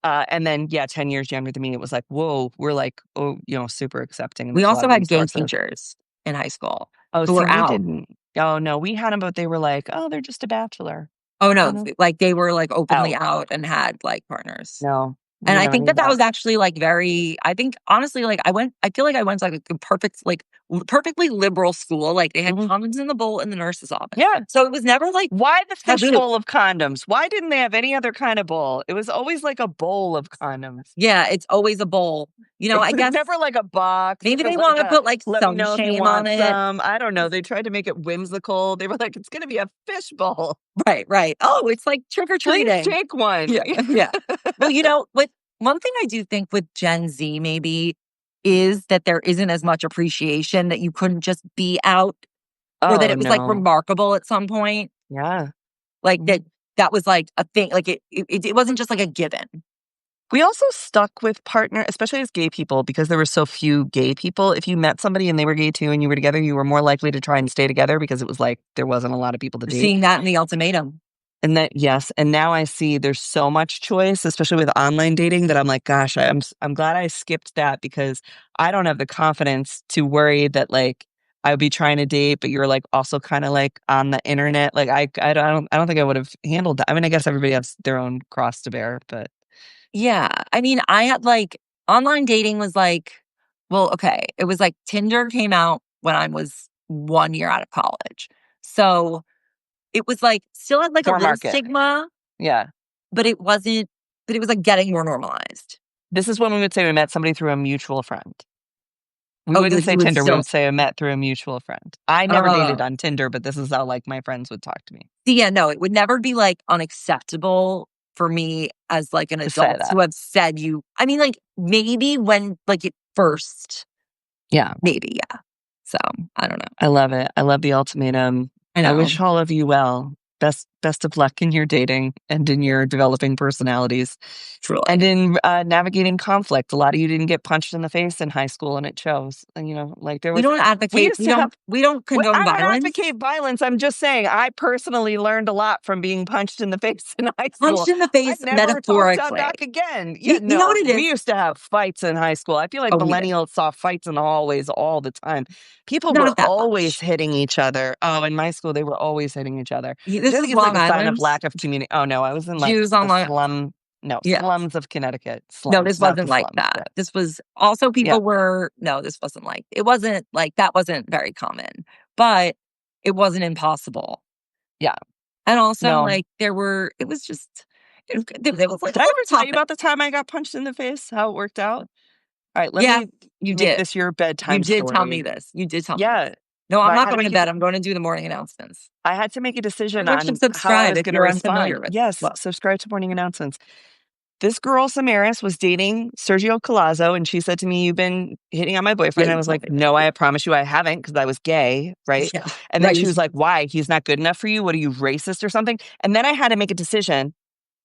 Speaker 2: And then, yeah, 10 years younger than me, it was like, whoa, we're like, oh, super accepting. And
Speaker 1: We
Speaker 2: there's a lot
Speaker 1: also
Speaker 2: of
Speaker 1: had gay
Speaker 2: resources.
Speaker 1: teachers in high school
Speaker 2: Oh,
Speaker 1: who
Speaker 2: see,
Speaker 1: were
Speaker 2: we
Speaker 1: out.
Speaker 2: didn't. Oh, no, we had them, but they were like, oh, they're just a bachelor,
Speaker 1: Oh, no,
Speaker 2: you know,
Speaker 1: like, they were, like, openly
Speaker 2: out.
Speaker 1: out and had, like, partners.
Speaker 2: No, we
Speaker 1: And I
Speaker 2: never
Speaker 1: think
Speaker 2: knew
Speaker 1: that that
Speaker 2: that.
Speaker 1: was actually, like, very I think, honestly, like, I feel like I went to, like, a perfect, like, perfectly liberal school, like, they had
Speaker 2: Hmm.
Speaker 1: condoms in the bowl in the nurse's office.
Speaker 2: Yeah.
Speaker 1: So it was never, like,
Speaker 2: Why the
Speaker 1: taboo.
Speaker 2: fishbowl of condoms? Why didn't they have any other kind of bowl? It was always like a bowl of condoms.
Speaker 1: Yeah, it's always a bowl.
Speaker 2: It
Speaker 1: I
Speaker 2: was
Speaker 1: guess
Speaker 2: never like a box
Speaker 1: maybe
Speaker 2: or
Speaker 1: they
Speaker 2: like
Speaker 1: wanna
Speaker 2: a,
Speaker 1: put, like,
Speaker 2: let me
Speaker 1: some
Speaker 2: know if you
Speaker 1: shame on
Speaker 2: want
Speaker 1: it.
Speaker 2: some. I don't know. They tried to make it whimsical. They were like, it's going to be a fishbowl.
Speaker 1: Right, right. Oh, it's like trick or
Speaker 2: Please
Speaker 1: treating.
Speaker 2: take one.
Speaker 1: Yeah, yeah. Well, what one thing I do think with Gen Z maybe is that there isn't as much appreciation that you couldn't just be out or that
Speaker 2: Oh,
Speaker 1: it was, like,
Speaker 2: no.
Speaker 1: remarkable at some point.
Speaker 2: Yeah.
Speaker 1: Like,
Speaker 2: Mhm.
Speaker 1: that was, like, a thing. Like, it wasn't just, like, a given.
Speaker 2: We also stuck with partner, especially as gay people, because there were so few gay people. If you met somebody and they were gay too and you were together, you were more likely to try and stay together because it was like there wasn't a lot of people to
Speaker 1: We're
Speaker 2: date.
Speaker 1: seeing that in the ultimatum.
Speaker 2: And that, yes, and now I see there's so much choice, especially with online dating, that I'm like, gosh, I'm glad I skipped that because I don't have the confidence to worry that like I would be trying to date, but you're like also kind of like on the internet. Like I don't think I would have handled that. I mean, I guess everybody has their own cross to bear, but
Speaker 1: Yeah. I mean, I had, like online dating was, like well, okay, it was, like, Tinder came out when I was 1 year out of college. So, it was, like still had, like, a
Speaker 2: more
Speaker 1: little
Speaker 2: market.
Speaker 1: stigma,
Speaker 2: Yeah.
Speaker 1: but it wasn't but it was, like, getting more normalized.
Speaker 2: This is when we would say we met somebody through a mutual friend. We
Speaker 1: Oh,
Speaker 2: wouldn't
Speaker 1: like,
Speaker 2: say
Speaker 1: you would
Speaker 2: Tinder, we
Speaker 1: still
Speaker 2: would say I met through a mutual friend. I never dated
Speaker 1: Oh.
Speaker 2: on Tinder, but this is how, like, my friends would talk to me
Speaker 1: See, yeah, no, it would never be, like, unacceptable for me as, like, an
Speaker 2: to say
Speaker 1: adult
Speaker 2: that.
Speaker 1: to have said you I mean, like, maybe when, like, it first
Speaker 2: Yeah,
Speaker 1: maybe, yeah. So, I don't know.
Speaker 2: I love it. I love the ultimatum.
Speaker 1: I
Speaker 2: I
Speaker 1: know,
Speaker 2: wish all of you well. Best of luck in your dating and in your developing personalities and
Speaker 1: truly.
Speaker 2: in, navigating conflict. A lot of you didn't get punched in the face in high school, and it shows. And, like, there
Speaker 1: We
Speaker 2: was
Speaker 1: don't
Speaker 2: we
Speaker 1: advocate
Speaker 2: used to have
Speaker 1: we don't
Speaker 2: Well,
Speaker 1: condone
Speaker 2: I don't
Speaker 1: violence.
Speaker 2: advocate violence, I'm just saying I personally learned a lot from being punched in the face in high
Speaker 1: Punched
Speaker 2: school.
Speaker 1: in the
Speaker 2: I've
Speaker 1: face
Speaker 2: never talked that
Speaker 1: metaphorically.
Speaker 2: back again. Yeah,
Speaker 1: You know what
Speaker 2: no,
Speaker 1: it
Speaker 2: we
Speaker 1: is?
Speaker 2: used to have fights in high school. I feel like
Speaker 1: Oh, we did.
Speaker 2: millennials saw fights in the hallways all the time. People were
Speaker 1: Not that
Speaker 2: always
Speaker 1: much.
Speaker 2: hitting each other. Oh, in my school, they were always hitting each other, which
Speaker 1: This
Speaker 2: I
Speaker 1: is
Speaker 2: think is like
Speaker 1: Long
Speaker 2: a sign of
Speaker 1: Island.
Speaker 2: lack of community. Oh, no, I was in like
Speaker 1: Jews on
Speaker 2: the
Speaker 1: Long
Speaker 2: no,
Speaker 1: Yeah.
Speaker 2: slums of Connecticut.
Speaker 1: No,
Speaker 2: Slums,
Speaker 1: this
Speaker 2: not the
Speaker 1: wasn't like
Speaker 2: slums,
Speaker 1: that.
Speaker 2: but
Speaker 1: This was also
Speaker 2: yeah,
Speaker 1: people were no, this wasn't like it wasn't like that wasn't very common, but it wasn't impossible.
Speaker 2: yeah,
Speaker 1: And also,
Speaker 2: no.
Speaker 1: like, it was just it was like a
Speaker 2: Did I
Speaker 1: little
Speaker 2: ever tell you
Speaker 1: topic.
Speaker 2: about the time I got punched in the face? How it worked out? Alright, let
Speaker 1: Yeah,
Speaker 2: me
Speaker 1: you
Speaker 2: make
Speaker 1: did.
Speaker 2: this your
Speaker 1: You
Speaker 2: bedtime
Speaker 1: did tell me
Speaker 2: story.
Speaker 1: this. You did tell me this.
Speaker 2: Yeah,
Speaker 1: No, I'm
Speaker 2: but
Speaker 1: not going to bed. I'm going to do the morning announcements.
Speaker 2: I had to make a decision
Speaker 1: Everyone should
Speaker 2: on how I
Speaker 1: subscribe
Speaker 2: was
Speaker 1: if
Speaker 2: gonna
Speaker 1: you're unfamiliar
Speaker 2: respond.
Speaker 1: with
Speaker 2: Yes,
Speaker 1: well,
Speaker 2: subscribe to morning announcements. This girl, Samaris, was dating Sergio Collazo, and she said to me, "You've been hitting on my
Speaker 1: yeah,
Speaker 2: boyfriend." And I
Speaker 1: you
Speaker 2: was
Speaker 1: told
Speaker 2: like,
Speaker 1: me this.
Speaker 2: "No, I
Speaker 1: Yeah.
Speaker 2: promise you I haven't, because I was gay," right?
Speaker 1: Yeah.
Speaker 2: And then
Speaker 1: Right.
Speaker 2: she was like, "Why? He's not good enough for you? What are you, racist or something?" And then I had to make a decision.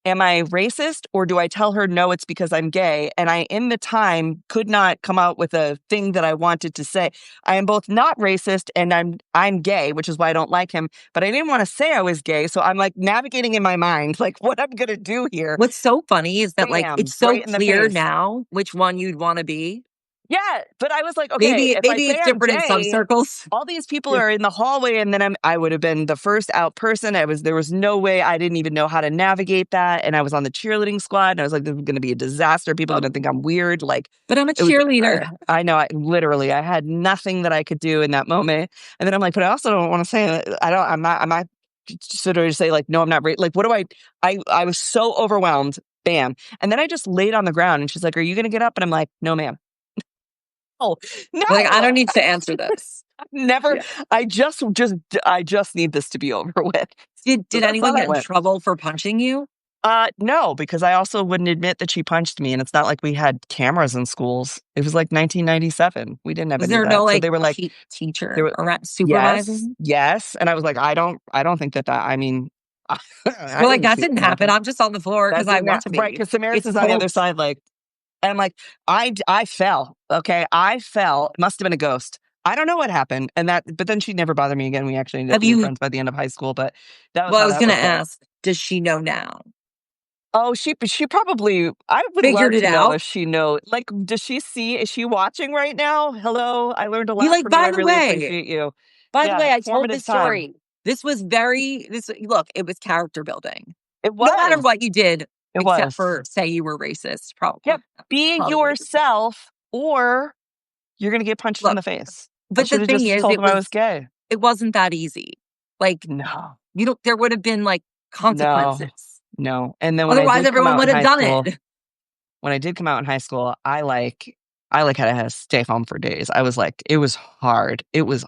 Speaker 2: Am I racist or do I tell her no, it's because I'm gay? And I, in the time, could not come out with a thing that I wanted to say. I am both not racist and I'm gay, which is why I don't like him. But I didn't want to say I was gay, so I'm like navigating in my mind, like what I'm gonna do here.
Speaker 1: What's so funny is that, like,
Speaker 2: Bam,
Speaker 1: it's so
Speaker 2: right in the
Speaker 1: clear
Speaker 2: face.
Speaker 1: now which one you'd wanna be.
Speaker 2: Yeah, but I was like, okay, if I
Speaker 1: Maybe
Speaker 2: say
Speaker 1: it's
Speaker 2: I'm
Speaker 1: different in some
Speaker 2: gay,
Speaker 1: circles.
Speaker 2: all these people
Speaker 1: Yeah.
Speaker 2: are in the hallway, and then I would have been the first out person. There was no way. I didn't even know how to navigate that. And I was on the cheerleading squad, and I was like, this is gonna be a disaster. People are
Speaker 1: Oh,
Speaker 2: gonna think I'm weird. Like
Speaker 1: but I'm a
Speaker 2: it was
Speaker 1: cheerleader.
Speaker 2: I know, I had nothing that I could do in that moment. And then I'm like, but I also don't want to say that I'm not sort of say like, no, I'm not like what do I was so overwhelmed. Bam. And then I just laid on the ground and she's like, are you gonna get up? And I'm like, no, ma'am. Oh,
Speaker 1: Like, I
Speaker 2: no.
Speaker 1: don't need to answer this.
Speaker 2: Never.
Speaker 1: Yeah.
Speaker 2: I just need this to be over with. So
Speaker 1: Did
Speaker 2: that's
Speaker 1: anyone
Speaker 2: how
Speaker 1: get
Speaker 2: that
Speaker 1: in
Speaker 2: went.
Speaker 1: trouble for punching you?
Speaker 2: No, because I also wouldn't admit that she punched me, and it's not like we had cameras in schools. It was like 1997. We didn't have
Speaker 1: Was
Speaker 2: any of
Speaker 1: there no,
Speaker 2: that. So
Speaker 1: like,
Speaker 2: they were like, they
Speaker 1: teacher
Speaker 2: were,
Speaker 1: around
Speaker 2: yes,
Speaker 1: supervising?
Speaker 2: yes, and I was like, I don't think that. I mean, I
Speaker 1: You're like,
Speaker 2: didn't
Speaker 1: "That
Speaker 2: see
Speaker 1: didn't
Speaker 2: that
Speaker 1: happen.
Speaker 2: happen.
Speaker 1: I'm just on the floor
Speaker 2: That
Speaker 1: because I
Speaker 2: didn't
Speaker 1: want to
Speaker 2: right?
Speaker 1: be.
Speaker 2: Because Samaris
Speaker 1: It's
Speaker 2: is on the other
Speaker 1: hopes."
Speaker 2: side, like, and I'm like, I fell. Okay, I fell. It must have been a ghost. I don't know what happened, but then she never bothered me again. We actually ended up
Speaker 1: Have
Speaker 2: being
Speaker 1: you
Speaker 2: friends by the end of high school, but that was
Speaker 1: well, I
Speaker 2: how
Speaker 1: was
Speaker 2: that
Speaker 1: gonna
Speaker 2: worked out.
Speaker 1: ask, does she know now?
Speaker 2: Oh, she probably I would
Speaker 1: Figured
Speaker 2: love
Speaker 1: it
Speaker 2: to know
Speaker 1: out.
Speaker 2: if she know like, does she see is she watching right now? "Hello, I learned a
Speaker 1: Be
Speaker 2: lot
Speaker 1: like,
Speaker 2: from you.
Speaker 1: "By
Speaker 2: I
Speaker 1: the
Speaker 2: really
Speaker 1: way
Speaker 2: appreciate you."
Speaker 1: by the
Speaker 2: Yeah,
Speaker 1: way, I told
Speaker 2: formative
Speaker 1: this
Speaker 2: time.
Speaker 1: story. This was very this look, it was character building.
Speaker 2: It
Speaker 1: No matter
Speaker 2: was.
Speaker 1: what you did,
Speaker 2: It
Speaker 1: except
Speaker 2: was.
Speaker 1: for say you were racist,
Speaker 2: Yep.
Speaker 1: probably
Speaker 2: Be
Speaker 1: probably.
Speaker 2: yourself or you're gonna get punched in
Speaker 1: Look,
Speaker 2: the face. I
Speaker 1: but
Speaker 2: should
Speaker 1: the
Speaker 2: have
Speaker 1: thing
Speaker 2: just
Speaker 1: is,
Speaker 2: told him I was gay.
Speaker 1: it wasn't that easy. Like,
Speaker 2: No.
Speaker 1: you don't there would have been, like,
Speaker 2: No.
Speaker 1: consequences.
Speaker 2: No. And then when I
Speaker 1: Otherwise,
Speaker 2: did come
Speaker 1: everyone
Speaker 2: out in
Speaker 1: would have
Speaker 2: high
Speaker 1: done
Speaker 2: school
Speaker 1: it.
Speaker 2: when I did come out in high school, I had to stay home for days. I was like, it was hard. It was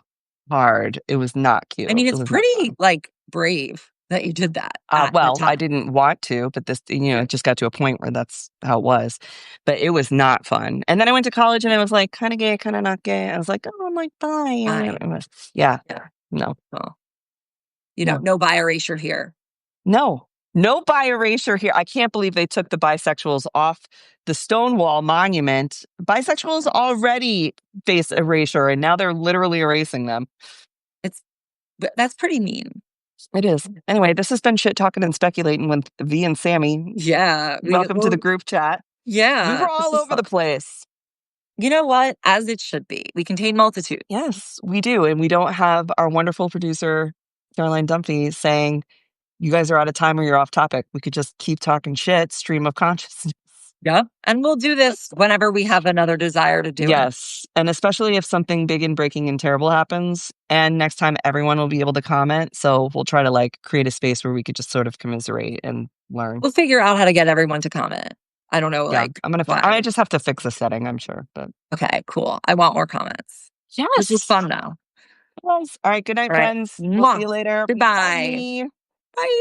Speaker 2: hard. It was not
Speaker 1: I
Speaker 2: cute.
Speaker 1: mean,
Speaker 2: It
Speaker 1: it's
Speaker 2: was not
Speaker 1: pretty,
Speaker 2: fun.
Speaker 1: like, brave that you did that at the
Speaker 2: Well, I
Speaker 1: time.
Speaker 2: didn't want to, but it just got to a point where that's how it was. But it was not fun. And then I went to college and I was like, kind of gay, kind of not gay. I was like, oh, I'm like, bye. And then
Speaker 1: I
Speaker 2: it was, yeah,
Speaker 1: Yeah.
Speaker 2: no,
Speaker 1: Well,
Speaker 2: no,
Speaker 1: no bi erasure here.
Speaker 2: no, no bi erasure here. I can't believe they took the bisexuals off the Stonewall monument. Bisexuals already face erasure, and now they're literally erasing them.
Speaker 1: It's but that's pretty mean.
Speaker 2: It is. Anyway, this has been shit talking and speculating with V and Sammy.
Speaker 1: Yeah,
Speaker 2: Welcome to the group chat. We
Speaker 1: yeah,
Speaker 2: were
Speaker 1: this
Speaker 2: all
Speaker 1: is
Speaker 2: over
Speaker 1: fun.
Speaker 2: the place.
Speaker 1: You know what? As it should be. We contain multitude.
Speaker 2: Yes, we do. And we don't have our wonderful producer, Caroline Dunphy, saying, you guys are out of time or you're off topic. We could just keep talking shit, stream of consciousness.
Speaker 1: Yeah, and we'll do this whenever we have another desire to do it.
Speaker 2: Yes. And especially if something big and breaking and terrible happens. And next time everyone will be able to comment. So we'll try to like create a space where we could just sort of commiserate and learn.
Speaker 1: We'll figure out how to get everyone to comment. I don't know,
Speaker 2: Yeah.
Speaker 1: like,
Speaker 2: I
Speaker 1: why.
Speaker 2: just have to fix the setting, I'm sure. But
Speaker 1: Okay, cool. I want more comments. This was
Speaker 2: yes.
Speaker 1: fun, though.
Speaker 2: Yes. All right. Good night,
Speaker 1: All right.
Speaker 2: friends. We'll see
Speaker 1: Mwah.
Speaker 2: you later.
Speaker 1: Goodbye.
Speaker 2: Bye.
Speaker 1: Bye.